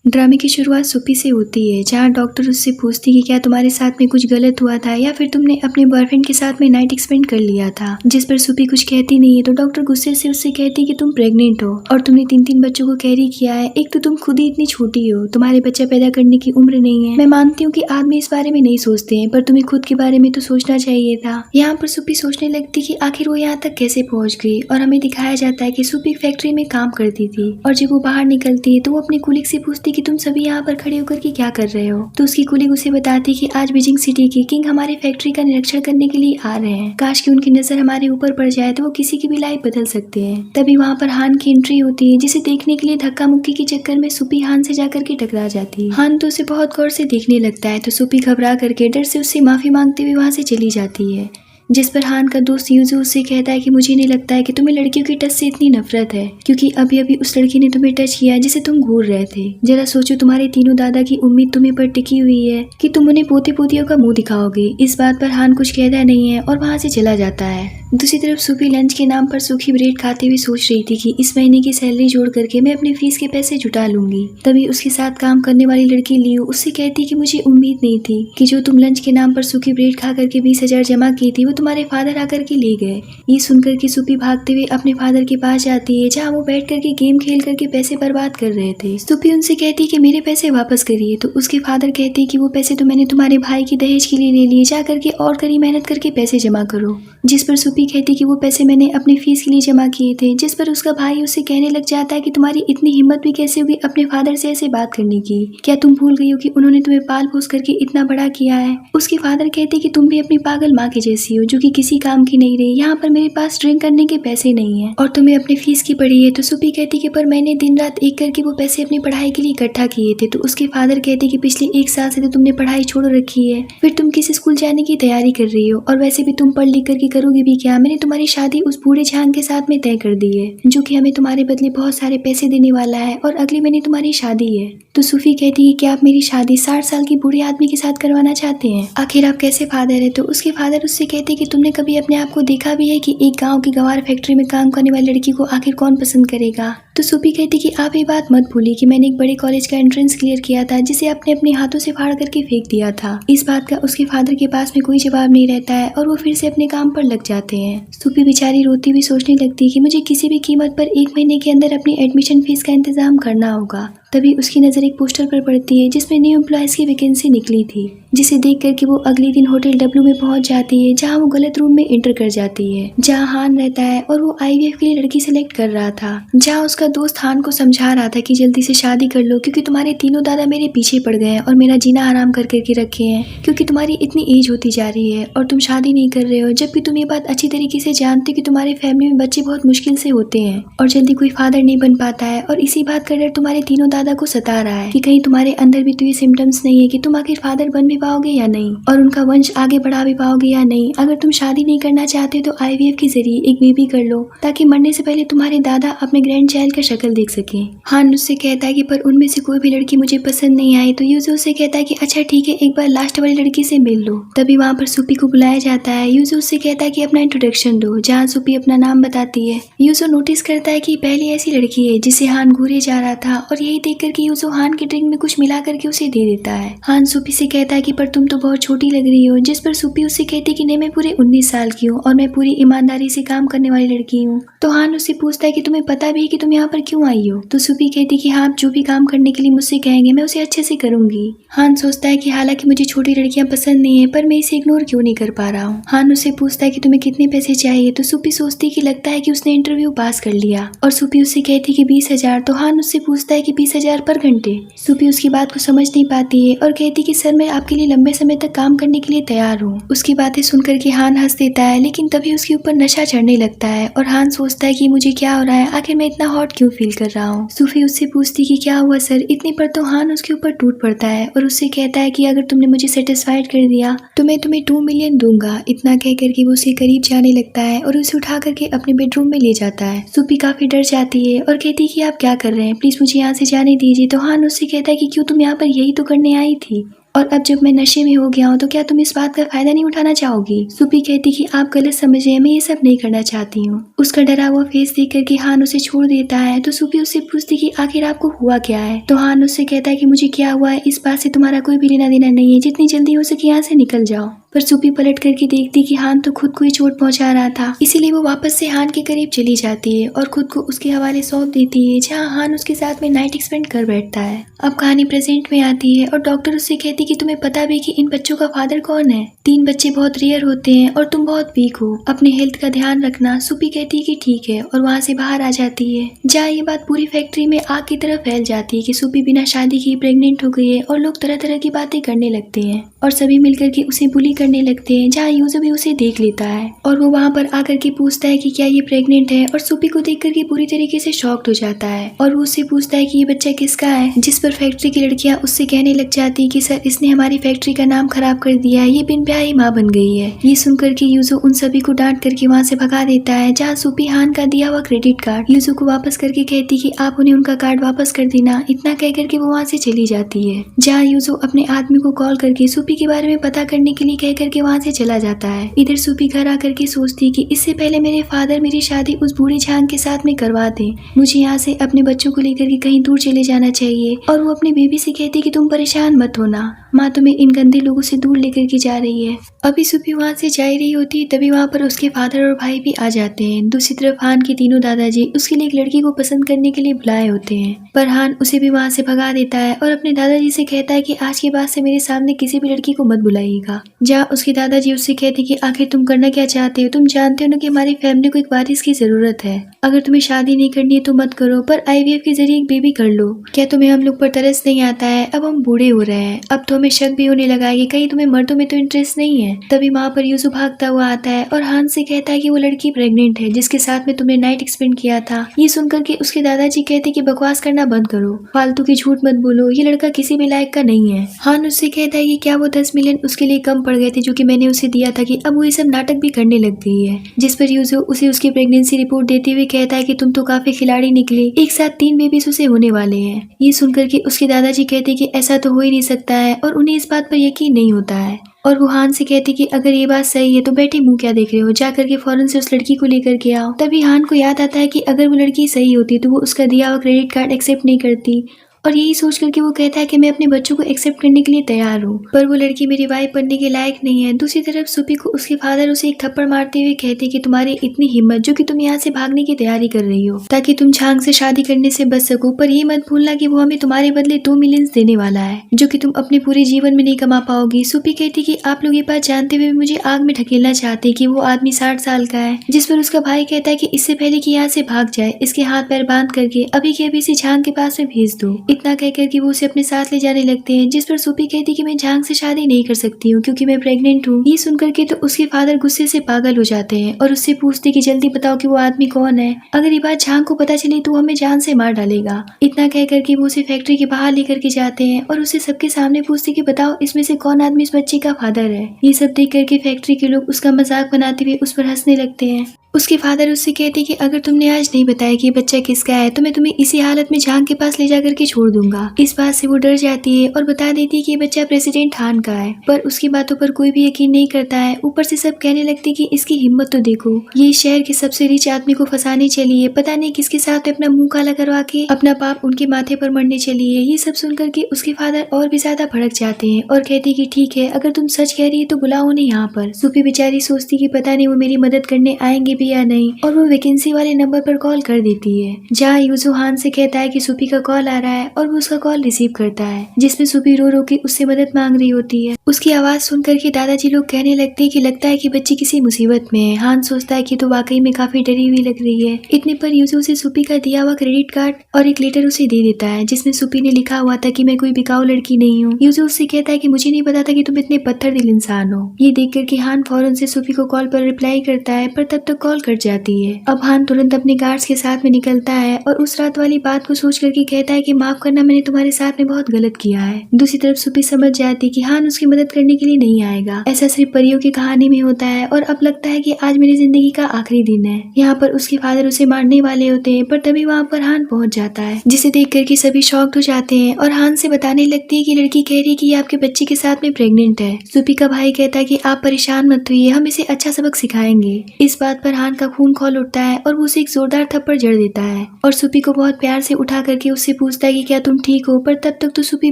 ड्रामे की शुरुआत सुप्पी से होती है, जहाँ डॉक्टर उससे पूछती कि क्या तुम्हारे साथ में कुछ गलत हुआ था या फिर तुमने अपने बॉयफ्रेंड के साथ में नाइट एक्सपेंड कर लिया था। जिस पर सुप्पी कुछ कहती नहीं है तो डॉक्टर गुस्से से उससे कहती कि तुम प्रेग्नेंट हो और तुमने 3 बच्चों को कैरी किया है। एक तो तुम खुद ही इतनी छोटी हो, तुम्हारे बच्चा पैदा करने की उम्र नहीं है। मैं मानती हूँ कि आदमी इस बारे में नहीं सोचते हैं, पर तुम्हें खुद के बारे में तो सोचना चाहिए था। यहाँ पर सुप्पी सोचने लगती कि आखिर वो यहाँ तक कैसे पहुँच गई और हमें दिखाया जाता है कि सुप्पी फैक्ट्री में काम करती थी और जब वो बाहर निकलती है तो वो अपने कुलीग से पूछती कि तुम सभी यहाँ खड़े होकर के क्या कर रहे हो। तो उसकी कुलीग उसे बताती कि आज बीजिंग सिटी के किंग हमारे फैक्ट्री का निरीक्षण करने के लिए आ रहे हैं। काश कि उनकी नजर हमारे ऊपर पड़ जाए तो वो किसी की भी लाइफ बदल सकते हैं। तभी वहाँ पर हान की एंट्री होती है, जिसे देखने के लिए धक्का मुक्की के चक्कर में सुप्पी हान से जाकर के टकरा जाती है। हान तो उसे बहुत गौर से देखने लगता है तो सुप्पी घबरा करके डर से उससे माफी मांगते हुए वहाँ से चली जाती है। जिस पर हान का दोस्त यूजू उससे कहता है कि मुझे नहीं लगता है कि तुम्हें लड़कियों की टच से इतनी नफरत है, क्योंकि अभी अभी उस लड़की ने तुम्हें टच किया जिसे तुम घूर रहे थे। जरा सोचो, तुम्हारे तीनों दादा की उम्मीद तुम्हें पर टिकी हुई है कि तुम उन्हें पोते पोतियों का मुंह दिखाओगे। इस बात पर हान कुछ कहता नहीं है और वहाँ से चला जाता है। दूसरी तरफ सुप्पी लंच के नाम पर सूखी ब्रेड खाते हुए सोच रही थी कि इस महीने की सैलरी जोड़ करके मैं अपनी फीस के पैसे जुटा लूंगी। तभी उसके साथ काम करने वाली लड़की लियो उससे कहती कि मुझे उम्मीद नहीं थी कि जो तुम लंच के नाम पर सूखी ब्रेड खा करके 20,000 जमा की थी वो तुम्हारे फादर आकर के ले गए। ये सुनकर के सुप्पी भागते हुए अपने फादर के पास जाती है, जहाँ वो बैठ करके गेम खेल करके पैसे बर्बाद कर रहे थे। सुप्पी उनसे कहती कि मेरे पैसे वापस करिए, तो उसके फादर कहते कि वो पैसे तो मैंने तुम्हारे भाई की दहेज के लिए ले लिए, जा करके और कड़ी मेहनत करके पैसे जमा करो। जिस पर सुप्पी कहती कि वो पैसे मैंने अपनी फीस के लिए जमा किए थे। जिस पर उसका भाई उससे कहने लग जाता है कि तुम्हारी इतनी हिम्मत भी कैसे होगी अपने फादर से ऐसे बात करने की, क्या तुम भूल गई हो कि उन्होंने तुम्हें पाल पोस करके इतना बड़ा किया है। उसके फादर कहते कि तुम भी अपनी पागल माँ की जैसी हो जो कि किसी काम की नहीं रही। यहाँ पर मेरे पास ड्रिंक करने के पैसे नहीं है और तुम्हें अपनी फीस की पड़ी है। तो सुप्पी कहती कि पर मैंने दिन रात एक करके वो पैसे अपनी पढ़ाई के लिए इकट्ठा किए थे। तो उसके फादर कहते कि पिछले 1 साल से तो तुमने पढ़ाई छोड़ रखी है, फिर तुम किस स्कूल जाने की तैयारी कर रही हो, और वैसे भी तुम पढ़ लिख करके करोगी भी क्या। मैंने तुम्हारी शादी उस बूढ़े झांग के साथ में तय कर दी है, जो कि हमें तुम्हारे बदले बहुत सारे पैसे देने वाला है, और अगले महीने तुम्हारी शादी है। तो सुफी कहती है कि आप मेरी शादी 60 साल की बूढ़े आदमी के साथ करवाना चाहते हैं, आखिर आप कैसे फादर है। तो उसके फादर उससे कहते कि तुमने कभी अपने आप को देखा भी है कि एक गाँव की गवार फैक्ट्री में काम करने वाली लड़की को आखिर कौन पसंद करेगा। तो सुफी कहती कि आप ये बात मत भूलिए कि मैंने एक बड़े कॉलेज का एंट्रेंस क्लियर किया था, जिसे आपने अपने हाथों से फाड़ करके फेंक दिया था। इस बात का उसके फादर के पास में कोई जवाब नहीं रहता है और वो फिर से अपने काम पर लग जाते हैं। सुफी बेचारी रोती हुई सोचने लगती है कि मुझे किसी भी कीमत पर 1 महीने के अंदर अपनी एडमिशन फीस का इंतजाम करना होगा। तभी उसकी नजर एक पोस्टर पर पड़ती है जिसमें न्यू एम्प्लॉयज की वैकेंसी निकली थी, जिसे देख करके वो अगले दिन होटल डब्ल्यू में पहुंच जाती है, जहां वो गलत रूम में एंटर कर जाती है, जहां हान रहता है और वो IVF के लिए लड़की सेलेक्ट कर रहा था। जहां उसका दोस्त हान को समझा रहा था कि जल्दी से शादी कर लो, क्योंकि तुम्हारे तीनों दादा मेरे पीछे पड़ गए हैं और मेरा जीना हराम कर करके रखे हैं, क्योंकि तुम्हारी इतनी एज होती जा रही है और तुम शादी नहीं कर रहे हो, जबकि तुम ये बात अच्छी तरीके से जानते हो कि तुम्हारे फैमिली में बच्चे बहुत मुश्किल से होते हैं और जल्दी कोई फादर नहीं बन पाता है। और इसी बात का डर तुम्हारे तीनों दादा को सता रहा है कि कहीं तुम्हारे अंदर भी तो ये सिम्टम्स नहीं है कि तुम आखिर फादर बन भी पाओगे या नहीं, और उनका वंश आगे बढ़ा भी पाओगे या नहीं। अगर तुम शादी नहीं करना चाहते तो IVF के जरिए एक बेबी कर लो, ताकि मरने से पहले तुम्हारे दादा अपने ग्रैंड चाइल्ड का शक्ल देख सके। हान उससे कहता है कि पर उनमें से कोई भी लड़की मुझे पसंद नहीं आई। तो यूजो उससे कहता है कि अच्छा ठीक है, एक बार लास्ट वाली लड़की से मिल लो। तभी वहाँ पर सुप्पी को बुलाया जाता है। यूजो उससे कहता है कि अपना इंट्रोडक्शन दो, जहाँ सुप्पी अपना नाम बताती है। यूजो नोटिस करता है कि पहली ऐसी लड़की है जिसे हान घूरे जा रहा था, और यही देख करके यूजो हान के ड्रिंक में कुछ मिला करके उसे दे देता है। हान सुप्पी से कहता है कि पर तुम तो बहुत छोटी लग रही हो। जिस पर सुप्पी उससे कहती है कि नहीं, मैं पूरे 19 साल की हूँ और मैं पूरी ईमानदारी से काम करने वाली लड़की हूँ। तो हान उससे पूछता है कि तुम्हें पता भी है कि तुम यहाँ पर क्यों आई हो। तो सुप्पी कहती कि हाँ, आप जो भी काम करने के लिए मुझसे कहेंगे मैं उसे अच्छे से करूंगी। हान सोचता है कि हालांकि मुझे छोटी लड़कियां पसंद नहीं है, पर मैं इसे इग्नोर क्यों नहीं कर पा रहा हूँ। हान उससे पूछता है कि तुम्हें कितने पैसे चाहिए। तो सुप्पी सोचती कि लगता है कि उसने इंटरव्यू पास कर लिया, और सुप्पी उससे कहती कि 20,000। तो हान उससे पूछता है कि 20,000 पर घंटे। सुप्पी उसकी बात को समझ नहीं पाती है और कहती कि सर, मैं आपके लिए लंबे समय तक काम करने के लिए तैयार हूँ। उसकी बातें सुनकर के हान हंस देता है, लेकिन तभी उसके ऊपर नशा चढ़ने लगता है और हान सोचता है कि मुझे क्या हो रहा है, आखिर मैं इतना हॉट क्यों फील कर रहा हूँ। सुफी उससे पूछती कि क्या हुआ सर। इतने पर तो हान उसके ऊपर टूट पड़ता है और उससे कहता है कि अगर तुमने मुझे सेटिस्फाइड कर दिया तो मैं तुम्हें 2 मिलियन दूंगा। इतना कह करके वो उसके करीब जाने लगता है और उसे उठा करके अपने बेडरूम में ले जाता है। सुफी काफी डर जाती है और कहती है कि आप क्या कर रहे हैं, प्लीज मुझे यहाँ से जाने दीजिए। तो हान उससे कहता है कि क्यों, तुम यहाँ पर यही तो करने आई थी। और अब जब मैं नशे में हो गया हूँ तो क्या तुम इस बात का फायदा नहीं उठाना चाहोगी? सुपी कहती कि आप गलत समझ रहे हैं, मैं ये सब नहीं करना चाहती हूँ। उसका डरा हुआ फेस देख कर हान उसे छोड़ देता है तो सुपी उससे पूछती कि आखिर आपको हुआ क्या है? तो हान उससे कहता है कि मुझे क्या हुआ है इस बात से तुम्हारा कोई भी लेना देना नहीं है, जितनी जल्दी हो सके यहाँ से निकल जाओ। पर सुपी पलट करके देखती कि हान तो खुद को ही चोट पहुंचा रहा था, इसीलिए वो वापस से हान के करीब चली जाती है और खुद को उसके हवाले सौंप देती है, जहाँ हान उसके साथ में नाइट एक्सपेंड कर बैठता है। अब कहानी प्रेजेंट में आती है और डॉक्टर उससे कहती कि तुम्हें पता भी कि इन बच्चों का फादर कौन है? 3 बच्चे बहुत रेयर होते हैं और तुम बहुत वीक हो, अपने हेल्थ का ध्यान रखना। सुपी कहती है कि ठीक है और वहाँ से बाहर आ जाती है, जहाँ ये बात पूरी फैक्ट्री में आग की तरह फैल जाती है कि सुपी बिना शादी की प्रेग्नेंट हो गई है और लोग तरह तरह की बातें करने लगते हैं और सभी मिलकर के उसे बुली करने लगते हैं। जहाँ यूजो भी उसे देख लेता है और वो वहाँ पर आकर के पूछता है कि क्या ये प्रेग्नेंट है, और सुपी को देख करके पूरी तरीके से शॉक्ड हो जाता है और वो उससे पूछता है कि ये बच्चा किसका है, जिस पर फैक्ट्री की लड़कियां उससे कहने लग जाती कि सर इसने हमारी फैक्ट्री का नाम खराब कर दिया है, ये बिन ब्याही माँ बन गई है। ये सुनकर के यूजो उन सभी को डांट करके वहाँ से भगा देता है, जहाँ सुपी हान का दिया हुआ क्रेडिट कार्ड यूजो को वापस करके कहती कि आप उन्हें उनका कार्ड वापस कर देना। इतना कह करके वो वहाँ से चली जाती है, जहाँ यूजो अपने आदमी को कॉल करके सुपी के बारे में पता करने के लिए कह करके वहाँ से चला जाता है। इधर सुपी घर आकर के सोचती कि इससे पहले मेरे फादर मेरी शादी उस बूढ़े झांग के साथ में करवा दे, मुझे यहाँ से अपने बच्चों को लेकर के कहीं दूर चले जाना चाहिए। और वो अपनी बेबी से कहती कि तुम परेशान मत होना, माँ तुम्हें इन गंदे लोगों से दूर लेकर के जा रही है। अभी सुपी वहाँ से जा रही होती है तभी वहाँ पर उसके फादर और भाई भी आ जाते हैं। दूसरी तरफ हान के तीनों दादाजी उसके लिए एक लड़की को पसंद करने के लिए बुलाए होते हैं, पर हान उसे भी वहाँ से भगा देता है और अपने दादाजी से कहता है कि आज के बाद से मेरे सामने किसी भी लड़की को मत बुलाइएगा। जहाँ उसके दादाजी उससे कहते हैं कि आखिर तुम करना क्या चाहते हो, तुम जानते हो ना कि हमारी फैमिली को एक वारिस की जरूरत है, अगर तुम्हें शादी नहीं करनी है तो मत करो, पर IVF के जरिए एक बेबी कर लो। क्या तुम्हें हम लोग पर तरस नहीं आता है? अब हम बूढ़े हो रहे हैं, अब तो हमें शक भी होने लगा है कि कहीं तुम्हें मर्दों में तो इंटरेस्ट नहीं है। तभी वहाँ पर यूसुफ भागता हुआ आता है और हान से कहता है कि वो लड़की प्रेग्नेंट है जिसके साथ में तुमने नाइट एक्सपेंड किया था। ये सुनकर के उसके दादाजी कहते कि बकवास करना बंद करो, फालतू की झूठ मत बोलो, ये लड़का किसी भी लायक का नहीं है। हान उससे कहता है कि क्या वो 10 मिलियन उसके लिए कम पड़ गए थे जो कि मैंने उसे दिया था, कि अब वो ये सब नाटक भी करने लग गई है। जिस पर यूसुफ उसे उसकी प्रेगनेंसी रिपोर्ट देते हुए कहता है कि तुम तो काफी खिलाड़ी निकले, एक साथ 3 बेबीज उसे होने वाले हैं। ये सुनकर के उसके दादाजी कहते कि ऐसा तो हो ही नहीं सकता है और उन्हें इस बात पर यकीन नहीं होता है। और वो हान से कहती कि अगर ये बात सही है तो बैठे मुंह क्या देख रहे हो, जा करके फौरन से उस लड़की को लेकर के आओ। तभी हान को याद आता है कि अगर वो लड़की सही होती तो वो उसका दिया हुआ क्रेडिट कार्ड एक्सेप्ट नहीं करती, और यही सोच करके वो कहता है कि मैं अपने बच्चों को एक्सेप्ट करने के लिए तैयार हूँ, पर वो लड़की मेरी वाइफ बनने के लायक नहीं है। दूसरी तरफ सुपी को उसके फादर उसे एक थप्पड़ मारते हुए कहते कि तुम्हारी इतनी हिम्मत जो कि तुम यहाँ से भागने की तैयारी कर रही हो ताकि तुम झांग से शादी करने से बच सको, पर ये मत भूलना कि वो हमें तुम्हारे बदले 2 मिलियन देने वाला है जो कि तुम अपने पूरे जीवन में नहीं कमा पाओगी। सुपी कहती कि आप लोग ये बात जानते हुए मुझे आग में ढकेलना चाहते कि वो आदमी 60 साल का है। जिस पर उसका भाई कहता है कि इससे पहले कि यहाँ से भाग जाए इसके हाथ पैर बांध करके अभी के अभी से झांग के पास में भेज दो। इतना कहकर कि वो उसे अपने साथ ले जाने लगते हैं, जिस पर सुपी कहती कि मैं झांग से शादी नहीं कर सकती हूँ क्योंकि मैं प्रेग्नेंट हूँ। ये सुनकर के तो उसके फादर गुस्से से पागल हो जाते हैं और उससे पूछते कि जल्दी बताओ कि वो आदमी कौन है, अगर ये बात झांग को पता चली तो हमें जान से मार डालेगा। इतना कहकर के वो उसे फैक्ट्री के बाहर लेकर के जाते हैं और उसे सबके सामने पूछते कि बताओ इसमें से कौन आदमी इस बच्चे का फादर है। ये सब देख करके फैक्ट्री के लोग उसका मजाक बनाते हुए उस पर हंसने लगते हैं। उसके फादर उससे कहते कि अगर तुमने आज नहीं बताया कि बच्चा किसका है तो मैं तुम्हें इसी हालत में झांग के पास ले जाकर के छोड़ दूंगा। इस बात से वो डर जाती है और बता देती है कि ये बच्चा प्रेसिडेंट हान का है, पर उसकी बातों पर कोई भी यकीन नहीं करता है। ऊपर से सब कहने लगते कि इसकी हिम्मत तो देखो, ये शहर के सबसे रिच आदमी को फंसाने चली है, पता नहीं किसके साथ अपना मुंह काला करवा के अपना पाप उनके माथे पर मरने चली है। ये सब सुनकर के उसके फादर और भी ज्यादा भड़क जाते हैं और कहते कि ठीक है अगर तुम सच कह रही है तो बुलाओ उन्हें यहाँ पर। सुपी बेचारी सोचती कि पता नहीं वो मेरी मदद करने आएंगे या नहीं, और वो वैकेंसी वाले नंबर पर कॉल कर देती है, जहाँ यूसु हान से कहता है कि सुपी का कॉल आ रहा है और वो उसका कॉल रिसीव करता है, जिसमें सुपी रो रो के उससे मदद मांग रही होती है। उसकी आवाज सुनकर के दादाजी लोग कहने लगते हैं कि लगता है कि बच्ची किसी मुसीबत में है। हान सोचता है कि तो वाकई में काफी डरी हुई लग रही है। इतने पर यूसु उसे सुपी का दिया हुआ क्रेडिट कार्ड और एक लेटर उसे दे देता है जिसमें सुपी ने लिखा हुआ था कि मैं कोई बिकाऊ लड़की नहीं हूँ। यूसु उससे कहता है कि मुझे नहीं पता था कि तुम इतने पत्थर दिल इंसान हो। ये देख कर के हान फौरन से सुपी को कॉल पर रिप्लाई करता है, पर तब तक कॉल कॉल कट जाती है। अब हान तुरंत अपने गार्ड्स के साथ में निकलता है और उस रात वाली बात को सोच करके कहता है कि माफ करना, मैंने तुम्हारे साथ में बहुत गलत किया है। दूसरी तरफ सुपी समझ जाती कि हान उसकी मदद करने के लिए नहीं आएगा। ऐसा सिर्फ परियों की कहानी में होता है और अब लगता है कि आज मेरी जिंदगी का आखिरी दिन है। यहाँ पर उसके फादर उसे मारने वाले होते हैं, पर तभी वहाँ पर हान पहुँच जाता है, जिसे देख करके सभी शॉक्ड हो जाते हैं और हान से बताने लगती है कि लड़की कह रही है कि ये आपके बच्चे के साथ में प्रेग्नेंट है। सुपी का भाई कहता है कि आप परेशान मत होइए, हम इसे अच्छा सबक सिखाएंगे। इस बात पर हान का खून खौल उठता है और वो उसे एक जोरदार थप्पड़ जड़ देता है और सुपी को बहुत प्यार से उठा करके उससे पूछता है कि क्या तुम ठीक हो, पर तब तक तो सुपी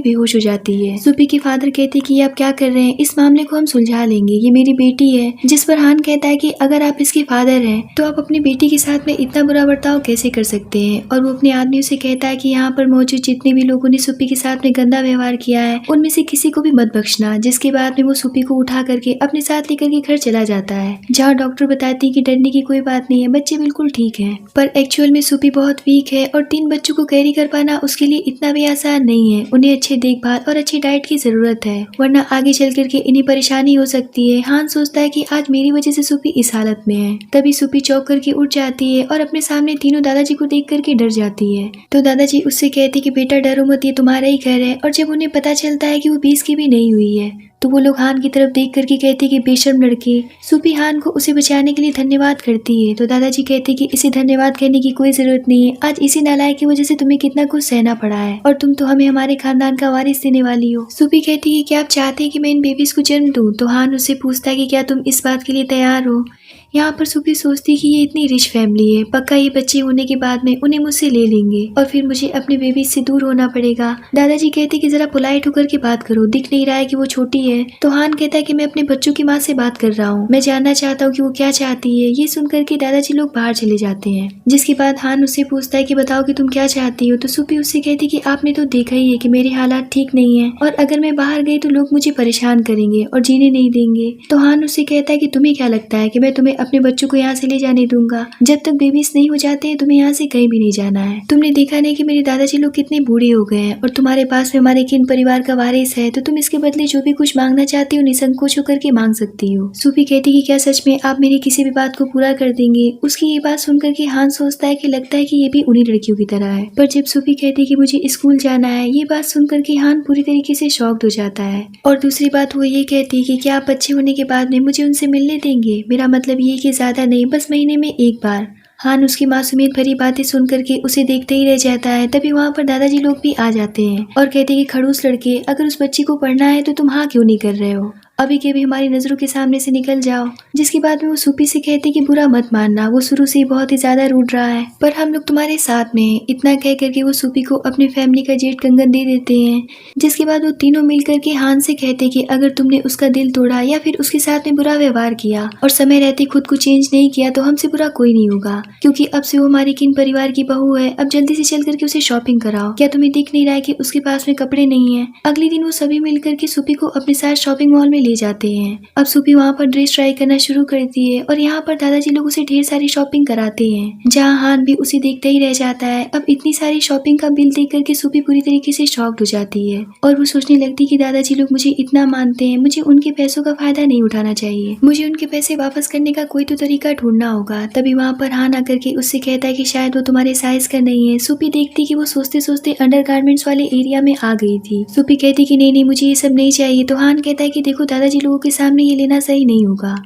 बेहोश हो जाती है। सुपी के फादर कहते हैं कि आप क्या कर रहे हैं, इस मामले को हम सुलझा लेंगे, ये मेरी बेटी है। जिस पर हान कहता है कि अगर आप इसके फादर हैं तो आप अपनी बेटी के साथ में इतना बुरा बर्ताव कैसे कर सकते हैं। और वो अपने आदमियों से कहता है कि यहाँ पर मौजूद जितने भी लोगों ने सुपी के साथ में गंदा व्यवहार किया है उनमें से किसी को भी मत बख्शना। जिसके बाद में वो सुपी को उठा करके अपने साथ लेकर के घर चला जाता है, जहाँ डॉक्टर बताती है कि डरने की कोई बात नहीं है, बच्चे बिल्कुल ठीक है। पर एक्चुअल में सुपी बहुत वीक है और 3 बच्चों को कैरी कर पाना उसके लिए इतना भी आसान नहीं है। उन्हें अच्छे देखभाल और अच्छी डाइट की जरूरत है, वरना आगे चल करके इन्हें परेशानी हो सकती है। हान सोचता है कि आज मेरी वजह से सुपी इस हालत में है। तभी सुपी चौंक करके उठ जाती है और अपने सामने तीनों दादाजी को देख करके डर जाती है। तो दादाजी उससे कहते कि बेटा डरो मत, ये तुम्हारा ही घर है। और जब उन्हें पता चलता है कि वो 20 की भी नहीं हुई है तो वो लोग हान की तरफ देख करके कहते कि बेशर्म लड़की। सुपी हान को उसे बचाने के लिए धन्यवाद करती है तो दादाजी कहते कि इसे धन्यवाद कहने की कोई जरूरत नहीं है, आज इसी नालायक की वजह से तुम्हें कितना कुछ सहना पड़ा है और तुम तो हमें हमारे खानदान का वारिस देने वाली हो। सुपी कहती है कि आप चाहते हैं कि मैं इन बेबीज को जन्म दूं। तो हान उससे पूछता है कि क्या तुम इस बात के लिए तैयार हो। यहाँ पर सुपी सोचती कि ये इतनी रिच फैमिली है, पक्का ये बच्चे होने के बाद में उन्हें मुझसे ले लेंगे और फिर मुझे अपने बेबी से दूर होना पड़ेगा। दादाजी कहते कि जरा पोलाइट होकर के बात करो, दिख नहीं रहा है कि वो छोटी है। तो हान कहता है कि मैं अपने बच्चों की माँ से बात कर रहा हूँ, मैं जानना चाहता हूँ कि वो क्या चाहती है। ये सुन करके दादाजी लोग बाहर चले जाते हैं, जिसके बाद हान उससे पूछता है कि बताओ कि तुम क्या चाहती हो। तो सुपी उससे कहती कि आपने तो देखा ही है कि मेरे हालात ठीक नहीं है और अगर मैं बाहर गई तो लोग मुझे परेशान करेंगे और जीने नहीं देंगे। तो हान उससे कहता है कि तुम्हें क्या लगता है कि मैं तुम्हें अपने बच्चों को यहाँ से ले जाने दूंगा। जब तक बेबीज नहीं हो जाते हैं तुम्हें यहाँ से कहीं भी नहीं जाना है। तुमने देखा नहीं कि मेरे दादाजी लोग कितने बूढ़े हो गए हैं और तुम्हारे पास में हमारे किन परिवार का वारिस है, तो तुम इसके बदले जो भी कुछ मांगना चाहती हो निसंकोच होकर के मांग सकती हो। सुपी कहती कि क्या सच में आप मेरी किसी भी बात को पूरा कर देंगे। उसकी ये बात सुनकर के हान सोचता है कि लगता है कि ये भी उन्हीं लड़कियों की तरह है। पर जब सुपी कहती कि मुझे स्कूल जाना है, ये बात सुनकर के हान पूरी तरीके से शॉक्ड हो जाता है। और दूसरी बात वो ये कहती कि क्या आप बच्चे होने के बाद में मुझे उनसे मिलने देंगे। मेरा मतलब ये कि ज्यादा नहीं, बस महीने में एक बार। हान उसकी मासूमियत भरी बातें सुन करके उसे देखते ही रह जाता है। तभी वहाँ पर दादाजी लोग भी आ जाते हैं और कहते हैं कि खड़ूस लड़के, अगर उस बच्ची को पढ़ना है तो तुम हाँ क्यों नहीं कर रहे हो, अभी के भी हमारी नजरों के सामने से निकल जाओ। जिसके बाद में वो सुपी से कहते कि बुरा मत मानना, वो शुरू से ही बहुत ही ज्यादा रूठ रहा है, पर हम लोग तुम्हारे साथ में हैं। इतना कह करके वो सुपी को अपनी फैमिली का जेट कंगन दे देते हैं। जिसके बाद वो तीनों मिल करके हान से कहते कि अगर तुमने उसका दिल तोड़ा या फिर उसके साथ में बुरा व्यवहार किया और समय रहते खुद को चेंज नहीं किया तो हमसे बुरा कोई नहीं होगा, क्योंकि अब से वो हमारे किन परिवार की बहू है। अब जल्दी से चल करके उसे शॉपिंग कराओ। क्या तुम्हें दिख नहीं रहा है कि उसके पास में कपड़े नहीं है। अगले दिन वो सभी मिल करके सुपी को अपने साथ शॉपिंग मॉल में ले जाते हैं। अब सुपी वहाँ पर ड्रेस ट्राई करना शुरू करती है और यहाँ पर दादाजी लोग उसे ढेर सारी शॉपिंग कराते हैं, जहाँ हान भी उसे देखते ही रह जाता है। अब इतनी सारी शॉपिंग का बिल देख करके सुपी पूरी तरीके से शॉक्ड हो जाती है और वो सोचने लगती कि दादाजी लोग मुझे इतना मानते हैं, मुझे उनके पैसों का फायदा नहीं उठाना चाहिए, मुझे उनके पैसे वापस करने का कोई तो तरीका ढूंढना होगा। तभी वहाँ पर हान आकर के उससे कहता है कि शायद वो तुम्हारे साइज का नहीं है। सुपी देखती कि वो सोचते सोचते अंडरगारमेंट्स वाले एरिया में आ गई थी। सुपी कहती कि नहीं मुझे ये सब नहीं चाहिए। तो हान कहता है कि देखो दादाजी लोगों के सामने ये लेना सही नहीं होगा,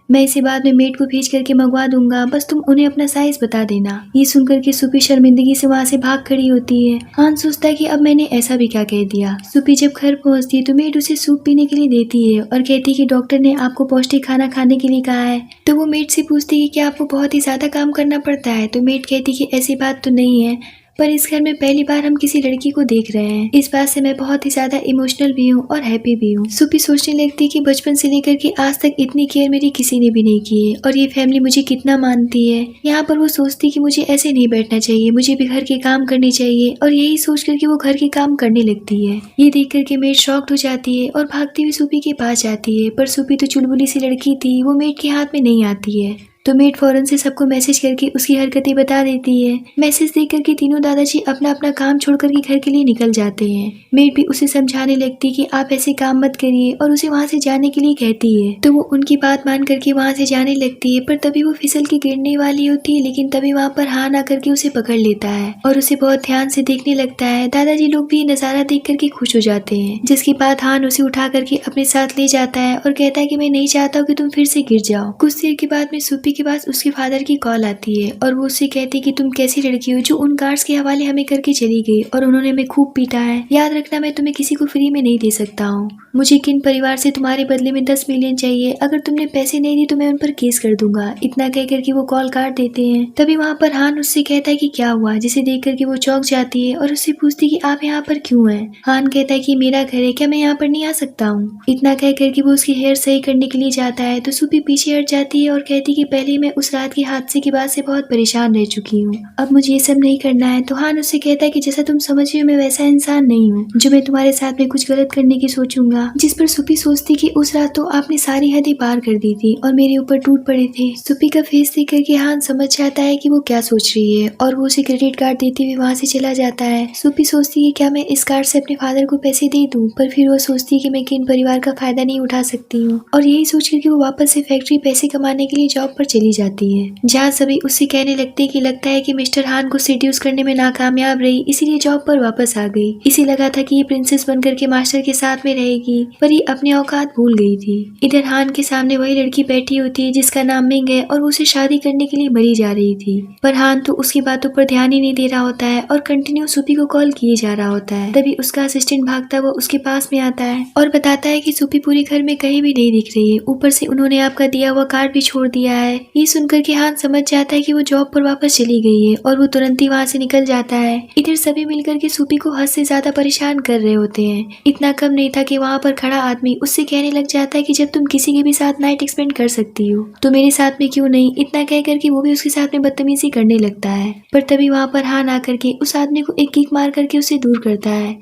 मैं इसे बाद में मेड को भेज करके मंगवा दूंगा, बस तुम उन्हें अपना साइज बता देना। ये सुनकर के सुपी शर्मिंदगी से वहाँ से भाग खड़ी होती है। हान सोचता है कि अब मैंने ऐसा भी क्या कह दिया। सुपी जब घर पहुँचती है तो मेड उसे सूप पीने के लिए देती है और कहती है कि डॉक्टर ने आपको पौष्टिक खाना खाने के लिए कहा है। तो वो मेड से पूछती है कि क्या आपको बहुत ही ज्यादा काम करना पड़ता है। तो मेड कहती कि ऐसी बात तो नहीं है, पर इस घर में पहली बार हम किसी लड़की को देख रहे हैं, इस बात से मैं बहुत ही ज्यादा इमोशनल भी हूँ और हैप्पी भी हूँ। सुपी सोचने लगती कि बचपन से लेकर के आज तक इतनी केयर मेरी किसी ने भी नहीं की है और ये फैमिली मुझे कितना मानती है। यहाँ पर वो सोचती कि मुझे ऐसे नहीं बैठना चाहिए, मुझे भी घर के काम करने चाहिए और यही सोच करके वो घर के काम करने लगती है। ये देख करके मेड शॉक्ड हो जाती है और भागती हुई सुपी के पास जाती है, पर सुपी तो चुलबुली सी लड़की थी, वो मेड के हाथ में नहीं आती है। तो मेड फौरन से सबको मैसेज करके उसकी हरकतें बता देती है। मैसेज देख करके तीनों दादाजी अपना अपना काम छोड़ करके घर के लिए निकल जाते हैं। मेड भी उसे समझाने लगती कि आप ऐसे काम मत करिए और उसे वहाँ से जाने के लिए कहती है। तो वो उनकी बात मान करके वहाँ से जाने लगती है, पर तभी वो फिसल के गिरने वाली होती है, लेकिन तभी वहाँ पर हान आकर के उसे पकड़ लेता है और उसे बहुत ध्यान से देखने लगता है। दादाजी लोग भी ये नजारा देख करके खुश हो जाते हैं, जिसके बाद हान उसे उठा करके अपने साथ ले जाता है और कहता है कि मैं नहीं चाहता हूँ कि तुम फिर से गिर जाओ। कुछ देर के बाद में सूपी के पास उसके फादर की कॉल आती है और वो उससे कहती है कि तुम कैसी लड़की हो जो उन गार्ड्स के हवाले हमें करके चली गई और उन्होंने हमें खूब पीटा है। याद रखना मैं तुम्हें किसी को फ्री में नहीं दे सकता हूँ। मुझे किन परिवार से तुम्हारे बदले में 10 मिलियन चाहिए। अगर तुमने पैसे नहीं दिए तो मैं उन पर केस कर दूंगा। इतना कह करके वो कॉल काट देते हैं। तभी वहाँ पर हान उससे कहता है कि क्या हुआ, जिसे देख करके वो चौंक जाती है और उससे पूछती है कि आप यहाँ पर क्यों हैं। हान कहता है कि मेरा घर है, क्या मैं यहाँ पर नहीं आ सकता हूँ। इतना कह करके वो उसकी हेयर सही करने के लिए जाता है तो सूपी पीछे हट जाती है और कहती कि पहले मैं उस रात के हादसे के बाद से बहुत परेशान रह चुकी हूँ, अब मुझे ये सब नहीं करना है। तो हान उससे कहता है कि जैसा तुम समझ रही हो मैं वैसा इंसान नहीं हूँ जो मैं तुम्हारे साथ में कुछ गलत करने की सोचूंगा। जिस पर सूपी सोचती कि उस रात तो आपने सारी हदें पार कर दी थी और मेरे ऊपर टूट पड़े थे। सूपी का फेस देख करके हान समझ जाता है कि वो क्या सोच रही है और वो उसे क्रेडिट कार्ड देते हुए वहाँ से चला जाता है। सूपी सोचती है क्या मैं इस कार्ड से अपने फादर को पैसे दे दूं, पर फिर वो सोचती है कि मैं किन परिवार का फायदा नहीं उठा सकती हूँ और यही सोच करके वो वापस से फैक्ट्री पैसे कमाने के लिए जॉब पर चली जाती है, जहाँ सभी उससे कहने लगते हैं कि लगता है कि मिस्टर हान को सेड्यूस करने में नाकामयाब रही इसीलिए जॉब पर वापस आ गई। इसे लगा था कि ये प्रिंसेस बन करके मास्टर के साथ में रहेगी, पर ये अपने औकात भूल गई थी। इधर हान के सामने वही लड़की बैठी होती है जिसका नाम मिंग है और वो उसे शादी करने के लिए मरी जा रही थी, पर हान तो उसकी बातों पर ध्यान ही नहीं दे रहा होता है और कंटिन्यू सूपी को कॉल किए जा रहा होता है। तभी उसका असिस्टेंट भागता हुआ उसके पास में आता है और बताता है कि सूपी पूरी घर में कहीं भी नहीं दिख रही है, ऊपर से उन्होंने आपका दिया हुआ कार्ड भी छोड़ दिया है। ये सुनकर के हान समझ जाता है कि वो जॉब पर वापस चली गई है और वो तुरंत ही वहाँ से निकल जाता है। इधर सभी मिलकर के सूपी को हद से ज्यादा परेशान कर रहे होते हैं। इतना कम नहीं था कि वहाँ पर खड़ा आदमी उससे कहने लग जाता है कि जब तुम किसी के भी साथ नाइट स्पेंड कर सकती हो तो मेरे साथ में क्यों नहीं। इतना कह करके वो भी उसके साथ में बदतमीजी करने लगता है, पर तभी वहाँ पर हान आकर के उस आदमी को एक किक मार करके उसे दूर करता है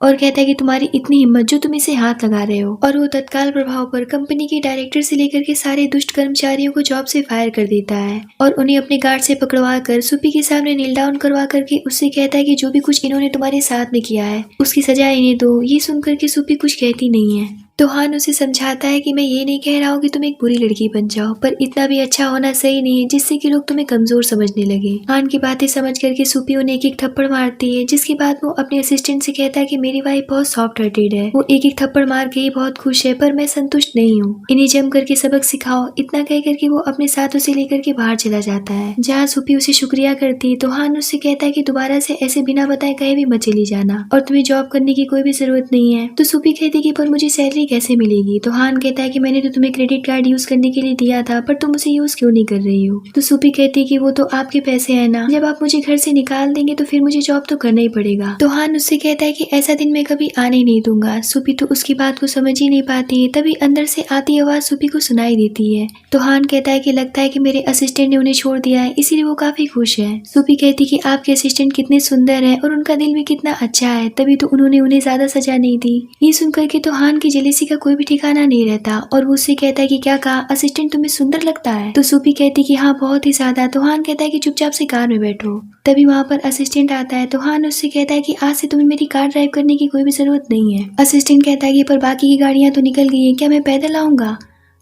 और कहता है कि तुम्हारी इतनी हिम्मत जो तुम इसे हाथ लगा रहे हो। और वो तत्काल प्रभाव पर कंपनी के डायरेक्टर से लेकर के सारे दुष्ट कर्मचारियों को जॉब से फायर कर देता है और उन्हें अपने गार्ड से पकड़वा कर सूपी के सामने नील डाउन करवा करके उससे कहता है कि जो भी कुछ इन्होंने तुम्हारे साथ में किया है उसकी सजा इन्हें दो। ये सुनकर के सूपी कुछ कहती नहीं है तो हान उसे समझाता है कि मैं ये नहीं कह रहा हूँ कि तुम एक बुरी लड़की बन जाओ, पर इतना भी अच्छा होना सही नहीं है जिससे कि लोग तुम्हें कमजोर समझने लगे। हान की बातें समझ करके सूपी उन्हें एक एक थप्पड़ मारती है, जिसके बाद वो अपने असिस्टेंट से कहता है कि मेरी वाइफ बहुत सॉफ्ट हार्टेड है, वो एक एक थप्पड़ मार के ही बहुत खुश है, पर मैं संतुष्ट नहीं हूँ, इन्हें जम करके सबक सिखाओ। इतना कह करके वो अपने साथ उसे लेकर के बाहर चला जाता है, जहाँ सूपी उसे शुक्रिया करती है। तो हान उससे कहता है कि दोबारा से ऐसे बिना बताए कहीं भी मत चली जाना और तुम्हें जॉब करने की कोई भी जरूरत नहीं है। तो सूपी कहती है कि पर मुझे सैलरी कैसे मिलेगी। तो हान कहता है कि मैंने तो तुम्हें क्रेडिट कार्ड यूज करने के लिए दिया था, पर तुम उसे यूज क्यों नहीं कर रही हो। तो सूपी कहती है कि वो तो आपके पैसे है ना, जब आप मुझे घर से निकाल देंगे तो फिर मुझे जॉब तो करना ही पड़ेगा। तो हान उससे कहता है कि ऐसा दिन मैं कभी आने नहीं दूंगा। सूपी तो उसकी बात को समझ ही नहीं पाती है। तभी अंदर से आती आवाज सूपी को सुनाई देती है। तो हान कहता है कि लगता है कि मेरे असिस्टेंट ने उन्हें छोड़ दिया है, इसीलिए वो काफी खुश है। सूपी कहती कि आपके असिस्टेंट कितने सुंदर है और उनका दिल भी कितना अच्छा है, तभी तो उन्होंने उन्हें ज्यादा सजा नहीं दी। ये सुनकर के तो हान की जेलेसी का कोई भी ठिकाना नहीं रहता और वो उससे कहता है कि क्या कहा, असिस्टेंट तुम्हें सुंदर लगता है। तो सूपी कहती कि हाँ बहुत ही ज्यादा। तो हान कहता है कि चुपचाप से कार में बैठो। तभी वहाँ पर असिस्टेंट आता है। तो हान उससे कहता है कि आज से तुम्हें मेरी कार ड्राइव करने की कोई भी जरूरत नहीं है। असिस्टेंट कहता है कि पर बाकी की गाड़ियां तो निकल गई है, क्या मैं पैदल आऊंगा।